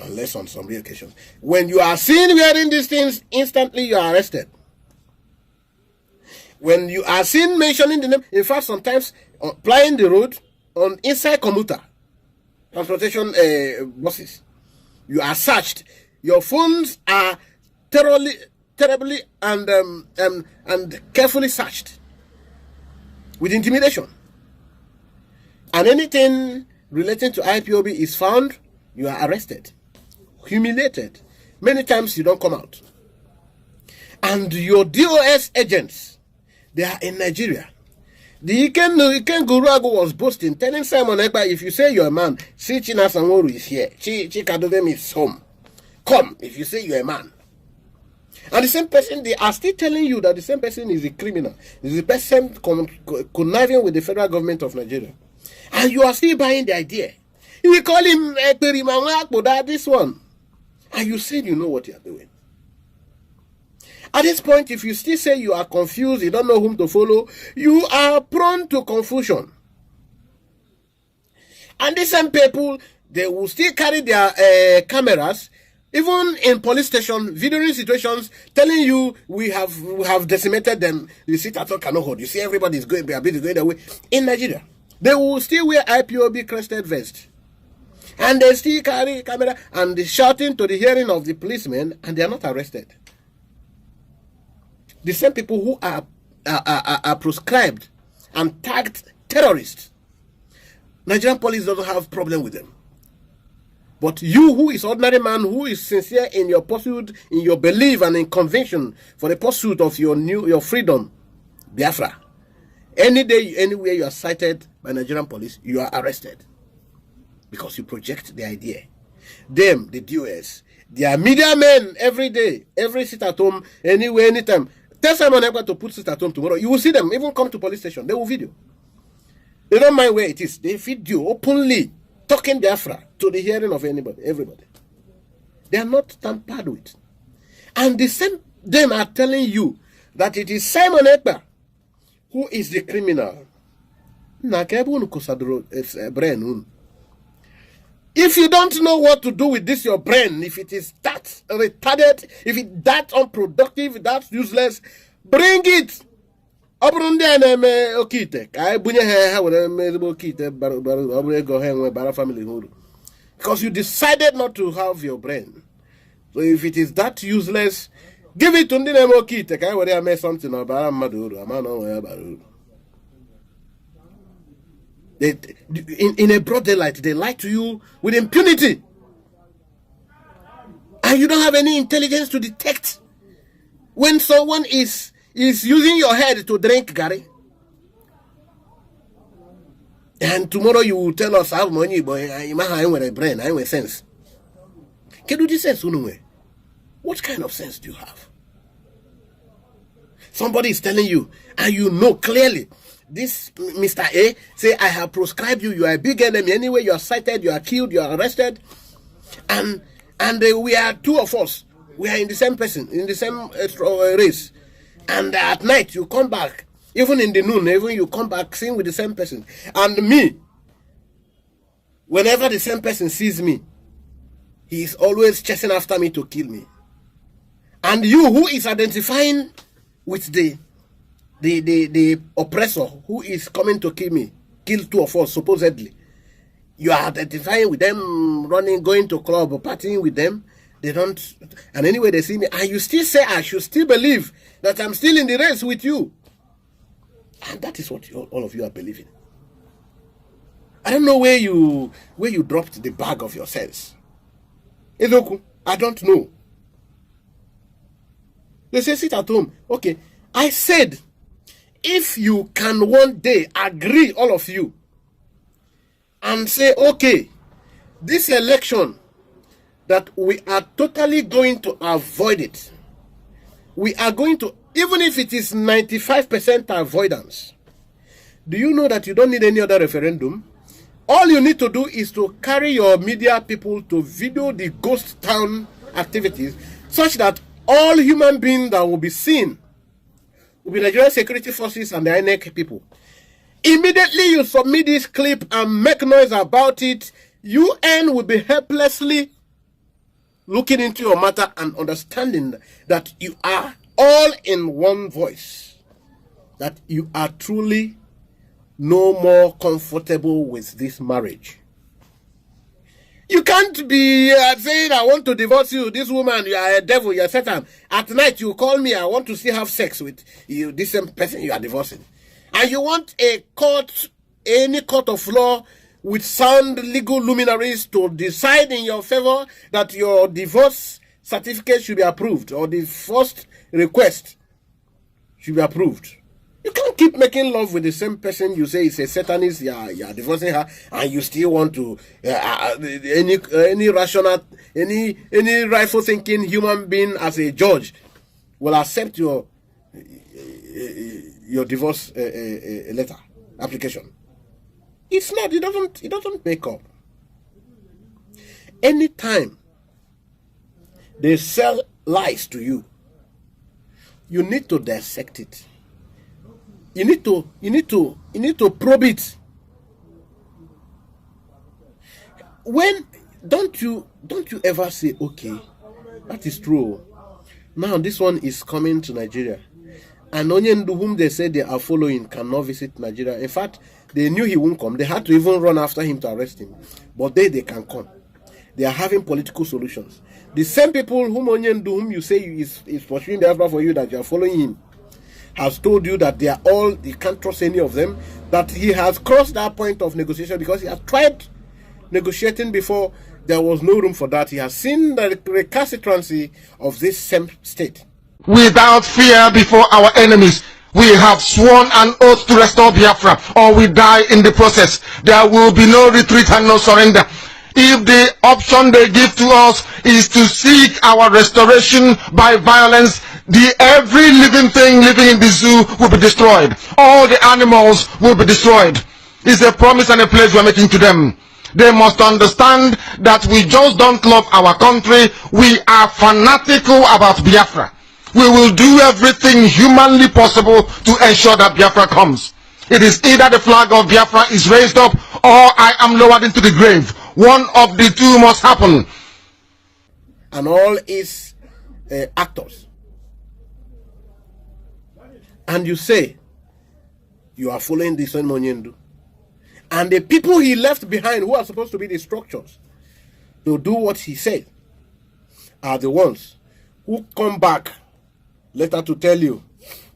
Speaker 2: Unless on some real occasions. When you are seen wearing these things, instantly you are arrested. When you are seen mentioning the name, in fact, sometimes plying the road on inside commuter transportation buses, you are searched. Your phones are terribly and carefully searched with intimidation. And anything relating to IPOB is found, you are arrested, humiliated. Many times you don't come out. And your DOS agents, they are in Nigeria. The Iken Guru Agu was boasting, telling Simon Ekpa, if you say you're a man, see China Sanworu is here. Chikadovem is home. Come, if you say you're a man. And the same person, they are still telling you that the same person is a criminal. Is the person conniving with the federal government of Nigeria. And you are still buying the idea. You call him this one. And you said you know what you are doing. At this point, if you still say you are confused, you don't know whom to follow, you are prone to confusion. And these same people, they will still carry their cameras, even in police station, videoing situations, telling you we have decimated them. You see, that cannot hold. You see, everybody is going, going away. In Nigeria, they will still wear IPOB crested vest. And they still carry camera and shouting to the hearing of the policemen, and they are not arrested. The same people who are proscribed and tagged terrorists, Nigerian police doesn't have problem with them. But you, who is ordinary man, who is sincere in your pursuit, in your belief and in conviction for the pursuit of your freedom, Biafra, any day, anywhere you are cited by Nigerian police, you are arrested. Because you project the idea. Them, the DOS, they are media men every day, every sit at home, anywhere, anytime. Tell someone ever to put sit at home tomorrow. You will see them, even come to police station. They will video. They don't mind where it is. They video openly, talking Biafra to the hearing of everybody. They are not tampered with. And the same, them are telling you that it is Simon Ekpa who is the criminal. If you don't know what to do with this, your brain, if it is that retarded, if it's that unproductive, that's useless, bring it. Because you decided not to have your brain. So if it is that useless, give it to I made something about in a broad daylight, they lie to you with impunity. And you don't have any intelligence to detect when someone is using your head to drink Gary. And tomorrow you will tell us, I have money, boy, I'm with a brain, I'm with sense. Can you do this sense? What kind of sense do you have? Somebody is telling you, and you know clearly, this Mr. A say, I have proscribed you, you are a big enemy. Anyway, you are cited, you are killed, you are arrested. And we are two of us. We are in the same person, in the same race. And at night, you come back. Even in the noon, even you come back, sing with the same person. And me, whenever the same person sees me, he is always chasing after me to kill me. And you, who is identifying with the oppressor who is coming to kill me, kill two of us supposedly, you are identifying with them, running, going to club or partying with them. They don't, and anyway they see me, and you still say I should still believe that I'm still in the race with you. And that is what all of you are believing. I don't know where you dropped the bag of your sense. Ezoku, I don't know. They say sit at home. Okay, I said, if you can one day agree, all of you, and say, okay, this election, that we are totally going to avoid it. We are going to, even if it is 95% avoidance, do you know that you don't need any other referendum? All you need to do is to carry your media people to video the ghost town activities such that all human beings that will be seen will be Nigerian security forces and the INEC people. Immediately you submit this clip and make noise about it, UN will be helplessly looking into your matter and understanding that you are all in one voice, that you are truly no more comfortable with this marriage. You can't be saying, I want to divorce you, this woman, you are a devil, you are Satan. At night you call me, I want to still have sex with you, this same person you are divorcing. And you want a court, any court of law with sound legal luminaries to decide in your favor that your divorce certificate should be approved, or the first request should be approved. You can't keep making love with the same person you say is a Satanist, you are divorcing her, and you still want to, any rational, any rightful thinking human being as a judge will accept your divorce letter application. It's not. It doesn't make up. Anytime they sell lies to you, you need to dissect it. You need to probe it. When don't you ever say, okay, that is true. Now this one is coming to Nigeria, and Onyendu, whom they say they are following, cannot visit Nigeria. In fact, they knew he won't come. They had to even run after him to arrest him. But they can come. They are having political solutions. The same people whom Onyendu, whom you say is pursuing the Biafra for you, that you are following him, has told you that they are all, you can't trust any of them, that he has crossed that point of negotiation because he has tried negotiating before there was no room for that. He has seen the recalcitrancy of this same state.
Speaker 4: Without fear before our enemies, we have sworn an oath to restore Biafra, or we die in the process. There will be no retreat and no surrender. If the option they give to us is to seek our restoration by violence, every living thing living in the zoo will be destroyed. All the animals will be destroyed. It's a promise and a pledge we're making to them. They must understand that we just don't love our country. We are fanatical about Biafra. We will do everything humanly possible to ensure that Biafra comes. It is either the flag of Biafra is raised up or I am lowered into the grave. One of the two must happen.
Speaker 2: And all his actors. And you say you are following the same Onyendu. And the people he left behind, who are supposed to be the structures to do what he said, are the ones who come back later to tell you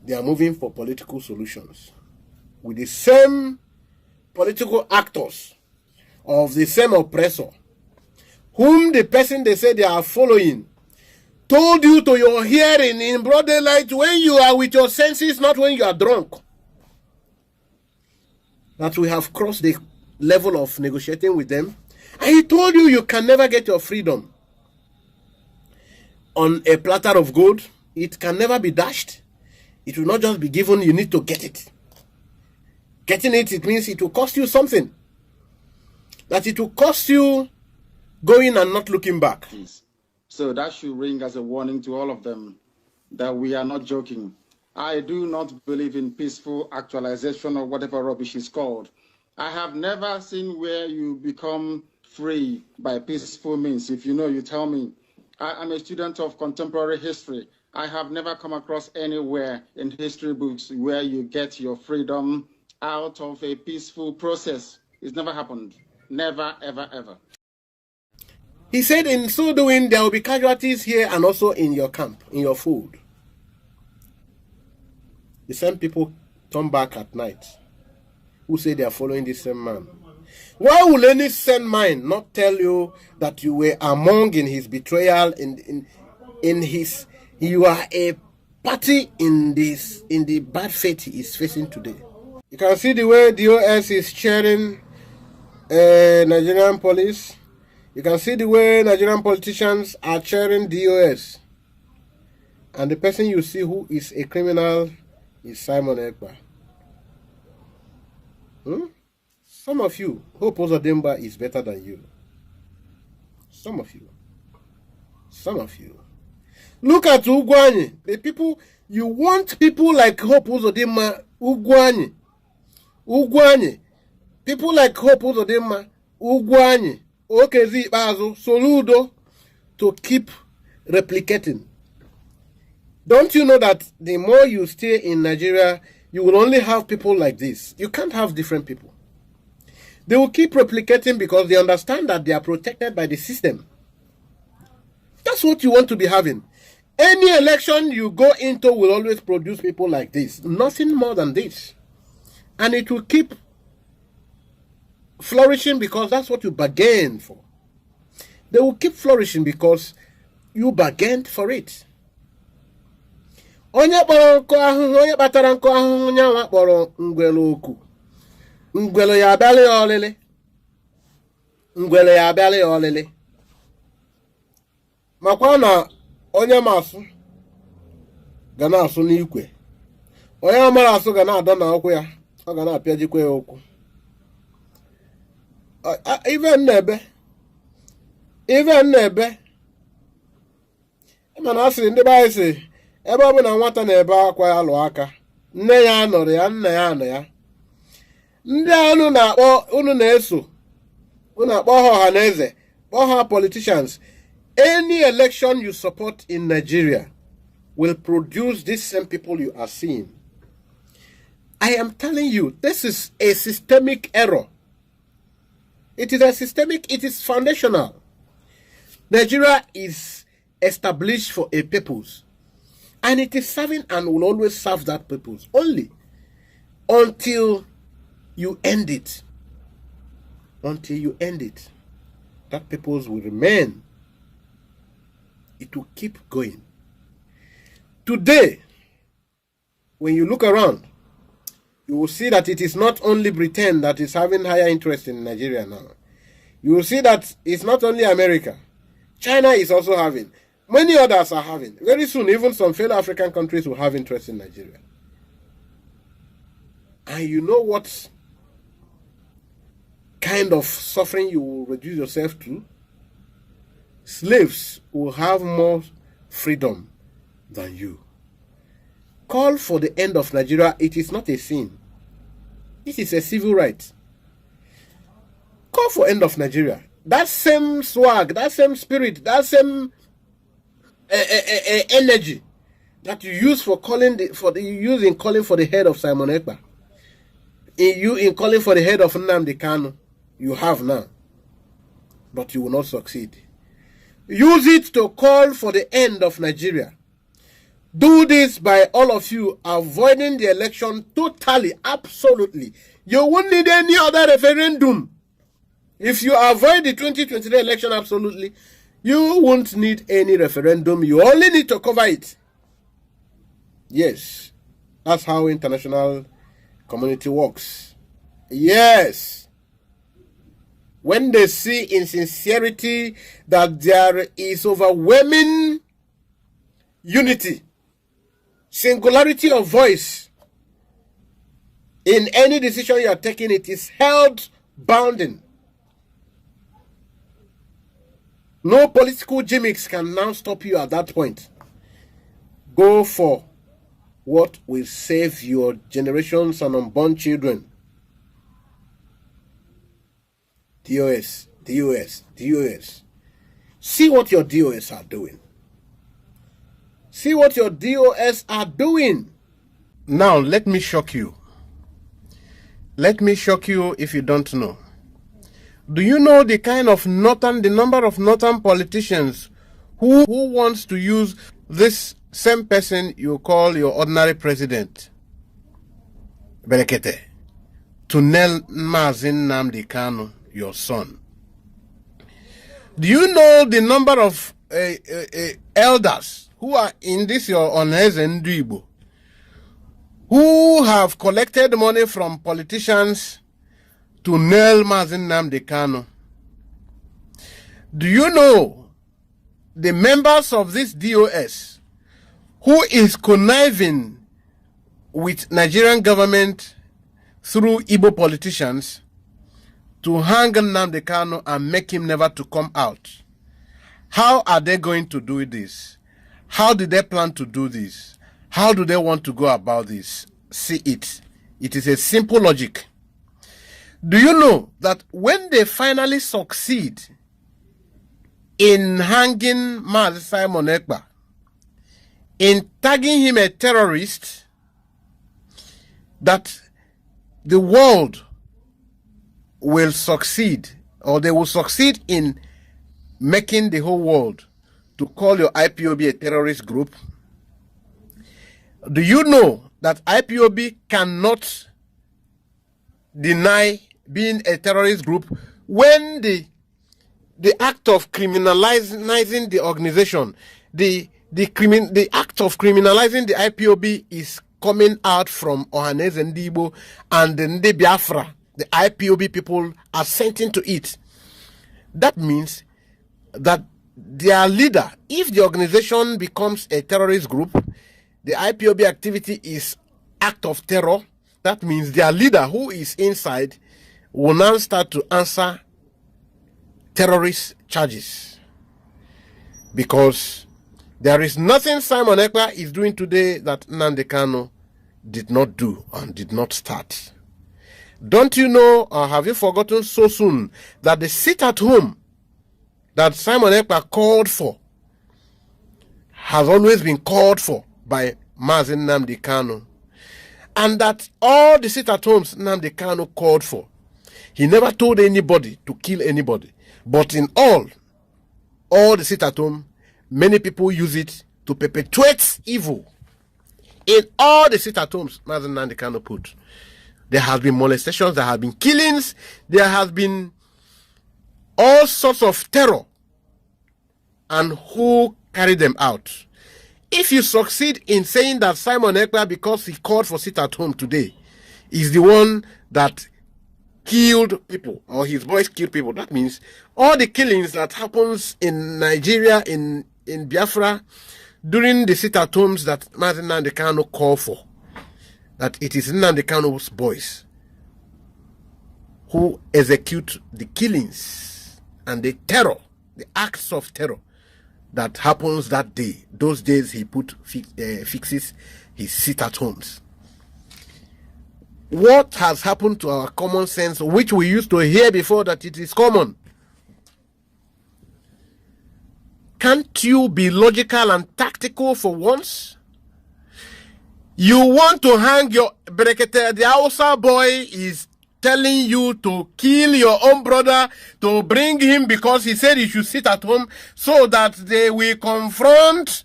Speaker 2: they are moving for political solutions with the same political actors of the same oppressor, whom the person they say they are following told you to your hearing in broad daylight when you are with your senses, not when you are drunk, that we have crossed the level of negotiating with them. And he told you you can never get your freedom on a platter of gold. It can never be dashed. It will not just be given, you need to get it. Getting it, it means it will cost you something. That it will cost you going and not looking back.
Speaker 5: So that should ring as a warning to all of them that we are not joking. I do not believe in peaceful actualization or whatever rubbish is called. I have never seen where you become free by peaceful means. If you know, you tell me. I'm a student of contemporary history. I have never come across anywhere in history books where you get your freedom out of a peaceful process. It's never happened. Never, ever, ever.
Speaker 2: He said in so doing, there will be casualties here and also in your camp, in your food. The same people turn back at night who say they are following the same man. Why will any sane mind not tell you that you were among in his betrayal, in his, you are a party in this, in the bad fate he is facing today? You can see the way DOS is cheering Nigerian police. You can see the way Nigerian politicians are cheering DOS. And the person you see who is a criminal is Simon Ekpa. Some of you, Hope Uzodimma is better than you. Some of you. Some of you. Look at Ugwanyi. The people, you want people like Hope Uzodimma, Ugwanyi. Ugwanyi. People like Hope Uzodimma, Ugwanyi, Okezi Bazo, Soludo, to keep replicating. Don't you know that the more you stay in Nigeria, you will only have people like this? You can't have different people. They will keep replicating because they understand that they are protected by the system. That's what you want to be having. Any election you go into will always produce people like this. Nothing more than this. And it will keep flourishing because that's what you bargained for. They will keep flourishing because you bargained for it. Onye kpọrọ nkụ ahụhụ, onye kpatara nkụ ahụhụ nyanwa kpọrọ ngwele oku. Ngwele ya abịala ya ọlịlị. Ngwele ya abịala ya ọlịlị. Makwa na onye masụ ga na-asụ n'ikwe, onye amara asụ ga na-adọ na ụkwụ ya, ọ ga na-apịajikwa ya ụkwụ. Ife na-ebe mana a sịrị ndị be anyị sị ebe ọ bụ na nwata na-ebe akwa ya lụọ aka, nne ya anọrọ ya, nna ya anọ ya. Ndị unu na-akpọ, unu na-eso, unu akpọ ha ọha na eze, kpọọ ha politicians. Any election you support in Nigeria will produce these same people you are seeing. I am telling you, this is a systemic error. It is foundational. Nigeria is established for a purpose, and it is serving and will always serve that purpose only until you end it. Until you end it, that purpose will remain. It will keep going. Today, when you look around, you will see that it is not only Britain that is having higher interest in Nigeria now. You will see that it's not only America. China is also having. Many others are having. Very soon, even some fellow African countries will have interest in Nigeria. And you know what kind of suffering you will reduce yourself to? Slaves will have more freedom than you. Call for the end of Nigeria. It is not a sin. It is a civil right. Call for end of Nigeria. That same swag, that same spirit, that same energy that you use for calling in calling for the head of Simon Ekpa, in calling for the head of Nnamdi Kanu, you have now, but you will not succeed. Use it to call for the end of Nigeria. Do this by all of you avoiding the election totally, absolutely. You won't need any other referendum. If you avoid the 2023 election absolutely, you won't need any referendum. You only need to cover it. Yes, that's how international community works. Yes. When they see in sincerity that there is overwhelming unity, singularity of voice in any decision you are taking, it is held bounding. No political gimmicks can now stop you at that point. Go for what will save your generations and unborn children. DOS, DOS, DOS. See what your DOS are doing. See what your DOS are doing. Now, let me shock you. Let me shock you if you don't know. Do you know the number of northern politicians who wants to use this same person you call your ordinary president, Berekete, to nail Mazin Nnamdi Kanu, your son? Do you know the number of elders who are in this your Oneze Ndibo, who have collected money from politicians to nail Mazin Nnamdi Kanu? Do you know the members of this DOS who is conniving with Nigerian government through Igbo politicians to hang Nnamdi Kanu and make him never to come out? How are they going to do this? How do they plan to do this? How do they want to go about this? See it. It is a simple logic. Do you know that when they finally succeed in hanging Mazi Simon Ekpa, in tagging him a terrorist, that the world will succeed, or they will succeed in making the whole world to call your IPOB a terrorist group? Do you know that IPOB cannot deny being a terrorist group when the act of criminalizing the organization, the act of criminalizing the IPOB is coming out from Ohaneze Ndibo and the Nde Biafra? The IPOB people are assenting to it. That means that their leader, if the organization becomes a terrorist group, the IPOB activity is act of terror, that means their leader who is inside will now start to answer terrorist charges. Because there is nothing Simon Ekpa is doing today that Nnamdi Kanu did not do and did not start. Don't you know, or have you forgotten so soon, that the sit at home that Simon Ekpa called for has always been called for by Mazi Nnamdi Kanu, and that all the sit at homes Nnamdi Kanu called for, he never told anybody to kill anybody, but in all the sit at home, many people use it to perpetuate evil. In all the sit at homes Mazi Nnamdi Kanu put, there have been molestations, there have been killings, there has been all sorts of terror, and who carried them out? If you succeed in saying that Simon Ekpa, because he called for sit at home today, is the one that killed people, or his boys killed people, that means all the killings that happens in Nigeria, in Biafra, during the sit at homes that Mazi Nnamdi Kanu called for, that it is Nnamdi Kanu's boys who execute the killings and the terror, the acts of terror that happens that day. Those days he fixes his sit at homes. What has happened to our common sense, which we used to hear before that it is common? Can't you be logical and tactical for once? You want to hang your Berekete, the Hausa boy is telling you to kill your own brother, to bring him because he said he should sit at home so that they will confront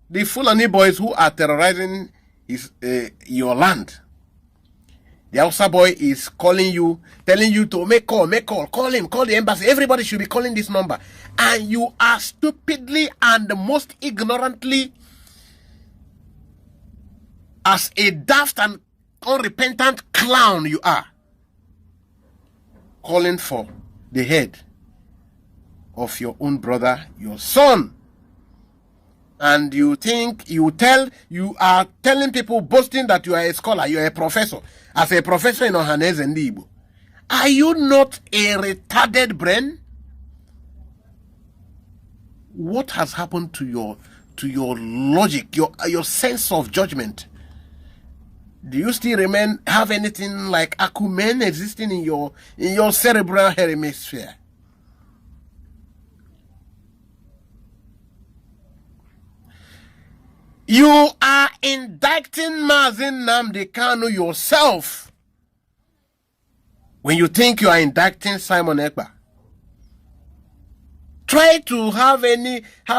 Speaker 2: the Fulani boys who are terrorizing your land. The Hausa boy is calling you, telling you to make call, call him, call the embassy. Everybody should be calling this number. And you are stupidly and most ignorantly, as a daft and unrepentant clown you are, calling for the head of your own brother, your son. And you think you are telling people, boasting that you are a scholar, you are a professor. As a professor in Ohaneze and Igbo, are you not a retarded brain? What has happened to your logic, your sense of judgment? Do you still have anything like acumen existing in your cerebral hemisphere? You are indicting Mazi Nnamdi Kanu yourself when you think you are indicting Simon Ekpa. Try to have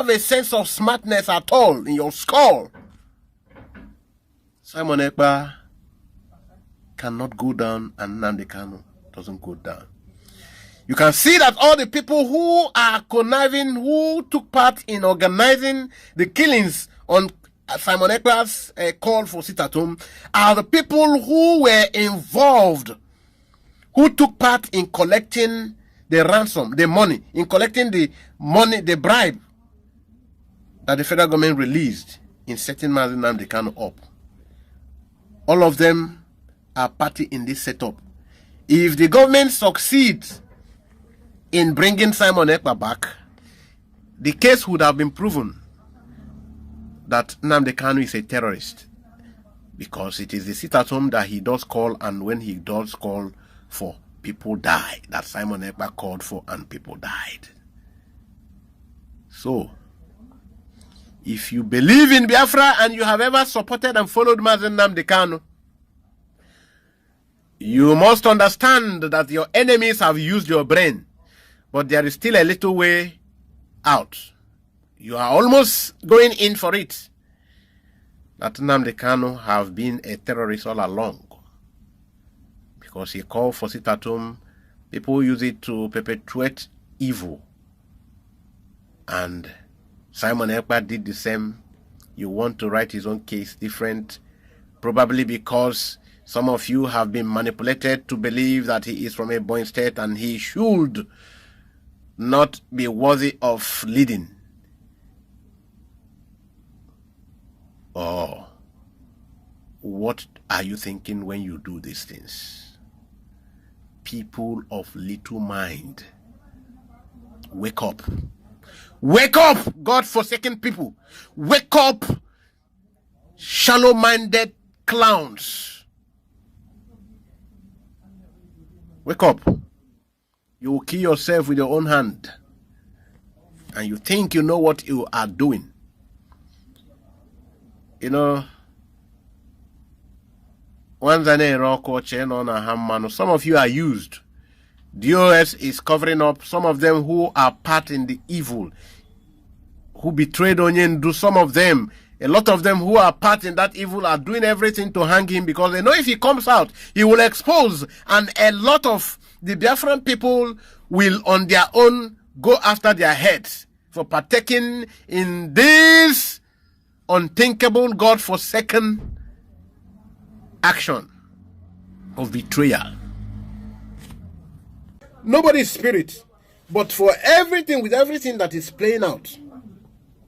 Speaker 2: a sense of smartness at all in your skull. Simon Ekpa cannot go down and Nnamdi Kanu doesn't go down. You can see that all the people who are conniving, who took part in organizing the killings on Simon Ekpa's call for sit at home, are the people who were involved, who took part in collecting the ransom, the money, in collecting the money, the bribe that the federal government released in setting Mazi Nnamdi Kanu up. All of them are party in this setup. If the government succeeds in bringing Simon Ekpa back, the case would have been proven that Nnamdi Kanu is a terrorist, because it is the sit at home that he does call, and when he does call for, people die. That Simon Ekpa called for and people died. So, if you believe in Biafra and you have ever supported and followed Mazi Nnamdi Kanu, you must understand that your enemies have used your brain, but there is still a little way out. You are almost going in for it. That Nnamdi Kanu have been a terrorist all along, because he called for sit at home. People use it to perpetuate evil. And Simon Ekpa did the same. You want to write his own case different, probably because some of you have been manipulated to believe that he is from a born state and he should not be worthy of leading. Oh, What are you thinking when you do these things? People of little mind, wake up. Wake up, God-forsaken people. Wake up, shallow-minded clowns. Wake up. You will kill yourself with your own hand. And you think you know what you are doing. You know, some of you are used. DOS is covering up some of them who are part in the evil, who betrayed Onyendu. Some of them, a lot of them who are part in that evil are doing everything to hang him, because they know if he comes out, he will expose, and a lot of the Biafran people will on their own go after their heads for partaking in this unthinkable, God-forsaken action of betrayal.
Speaker 6: Nobody's spirit, but for everything, with everything that is playing out,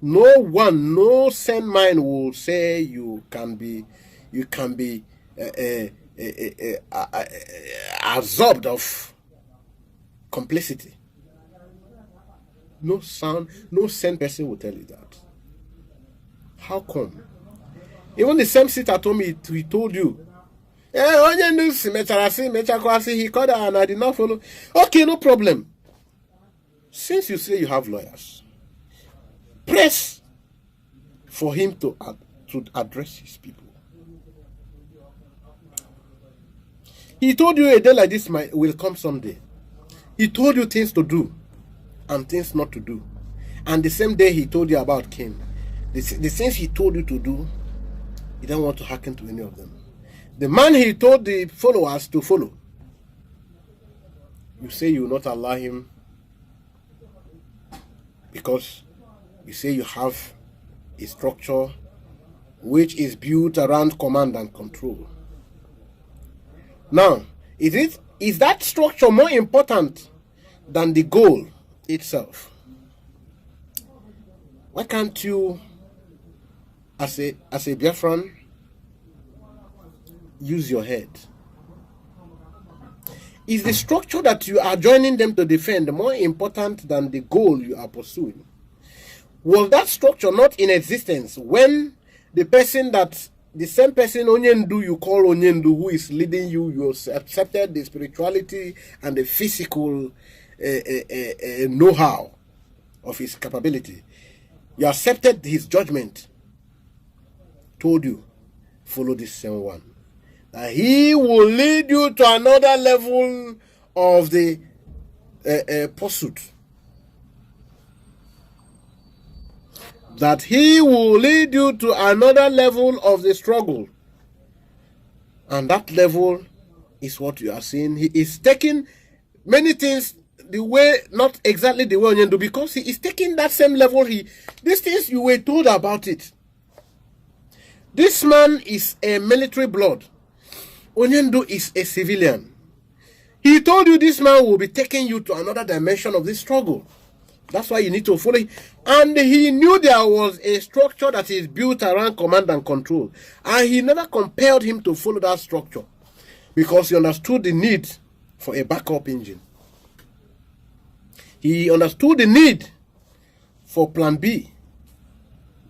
Speaker 6: no sane mind will say you can be absorbed of complicity. No sane person will tell you that. How come? Even the same sister told me, he told you, he called her and I did not follow. Okay, no problem. Since you say you have lawyers, press for him to address his people. He told you a day like this will come someday. He told you things to do and things not to do. And the same day he told you about Cain, the things he told you to do, you don't want to hearken to any of them. The man he told the followers to follow, you say you will not allow him because you say you have a structure which is built around command and control. Now, is that structure more important than the goal itself? Why can't you, as a Biafran, use your head? Is the structure that you are joining them to defend more important than the goal you are pursuing? Was that structure not in existence when the same person Onyendu you call Onyendu, who is leading you, you accepted the spirituality and the physical know-how of his capability. You accepted his judgment, told you, follow this same one. That he will lead you to another level of the pursuit. That he will lead you to another level of the struggle. And that level is what you are seeing. He is taking many things the way, not exactly the way Onyendu, because he is taking that same level. These things you were told about it. This man is a military blood. Onyendu is a civilian. He told you this man will be taking you to another dimension of this struggle. That's why you need to follow him. And he knew there was a structure that is built around command and control. And he never compelled him to follow that structure because he understood the need for a backup engine. He understood the need for plan B.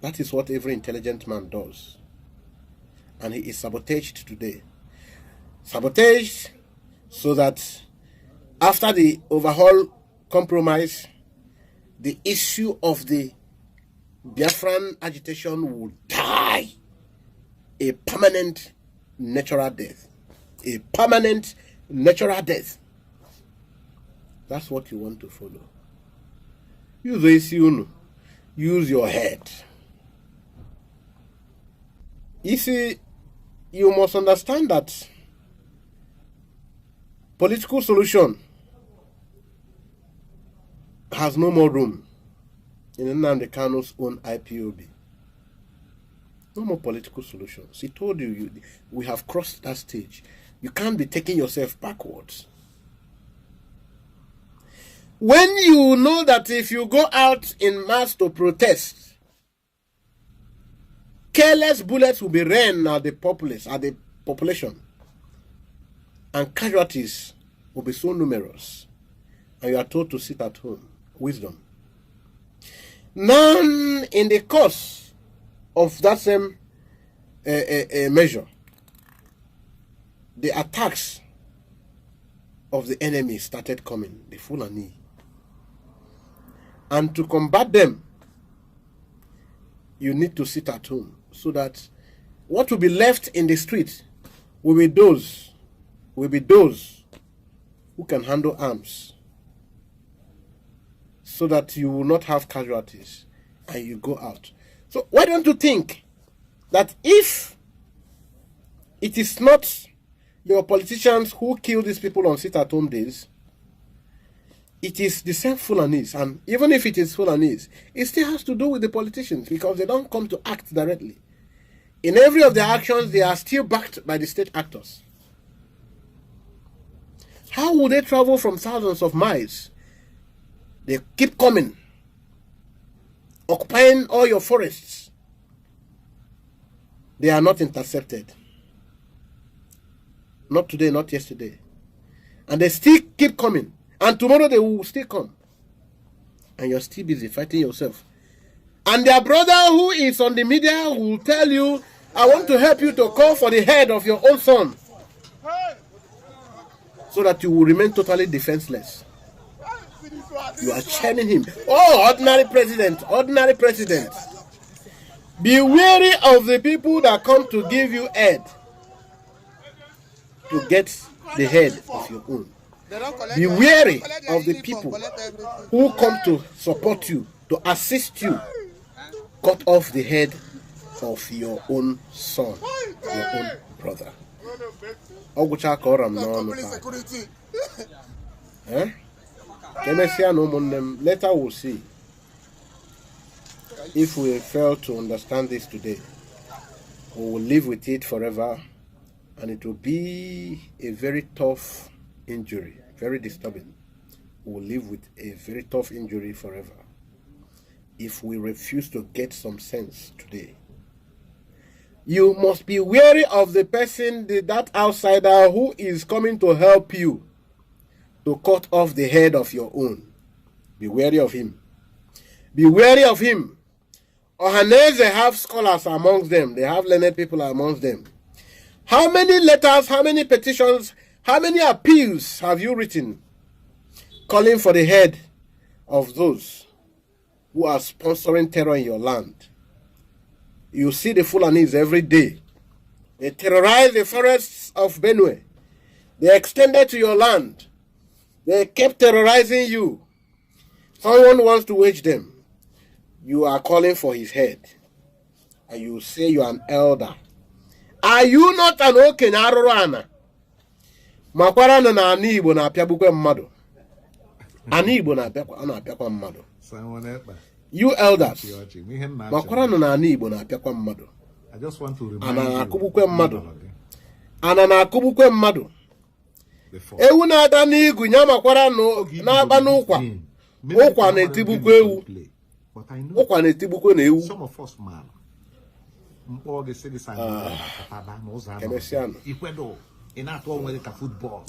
Speaker 6: That is what every intelligent man does. And he is sabotaged today. Sabotage so that after the overhaul compromise, the issue of the Biafran agitation will die a permanent natural death. A permanent natural death. That's what you want to follow. Use your head. You see, you must understand that political solution has no more room in Nnamdi Kanu's own IPOB. No more political solutions. He told you, we have crossed that stage. You can't be taking yourself backwards. When you know that if you go out in mass to protest, careless bullets will be rained at the population, and casualties will be so numerous, and you are told to sit at home. Wisdom. Now, in the course of that same measure, the attacks of the enemy started coming, the Fulani. And to combat them, you need to sit at home, so that what will be left in the street will be those who can handle arms, so that you will not have casualties and you go out. So why don't you think that if it is not your politicians who kill these people on sit-at-home days, it is the same Fulanese, and even if it is Fulanese, it still has to do with the politicians, because they don't come to act directly. In every of their actions, they are still backed by the state actors. How will they travel from thousands of miles? They keep coming, occupying all your forests. They are not intercepted. Not today, not yesterday. And they still keep coming. And tomorrow they will still come. And you're still busy fighting yourself. And their brother who is on the media will tell you, I want to help you to call for the head of your own son, so that you will remain totally defenseless. You are chaining him. Oh, ordinary president, ordinary president. Be wary of the people that come to give you head to get the head of your own. Be wary of the people who come to support you, to assist you, cut off the head of your own son, your own brother. Later we'll see if we fail to understand this today. We will live with it forever, and it will be a very tough injury, very disturbing. We will live with a very tough injury forever if we refuse to get some sense today. You must be wary of the person, that outsider who is coming to help you to cut off the head of your own. Be wary of him. Be wary of him. Ohanese have scholars amongst them. They have learned people amongst them. How many letters, how many petitions, how many appeals have you written calling for the head of those who are sponsoring terror in your land? You see the Fulanese every day. They terrorize the forests of Benue. They extended to your land. They kept terrorizing you. Someone wants to wage them. You are calling for his head. And you say you are an elder. Are you not an Okenarorana? Makwarana na ani Igbo na apiabukwe mmadu. Ani Igbo na apiakwa mmadu. You elders. Makwarana na ani Igbo na apiakwa mmadu.
Speaker 7: I just want to remind
Speaker 6: Ana
Speaker 7: you.
Speaker 6: akubukwe mmadu. Ana na akubukwe mmadu. Ewu na ada n'igu nyamakwara n'aba n'ụkwa. Ụkwa na-etibukwa ewu. Ụkwa na-etibukwa na ewu.
Speaker 7: Some of us man.
Speaker 6: Kemesiano.
Speaker 7: Ikwedo. Ina atụ onwe ka football.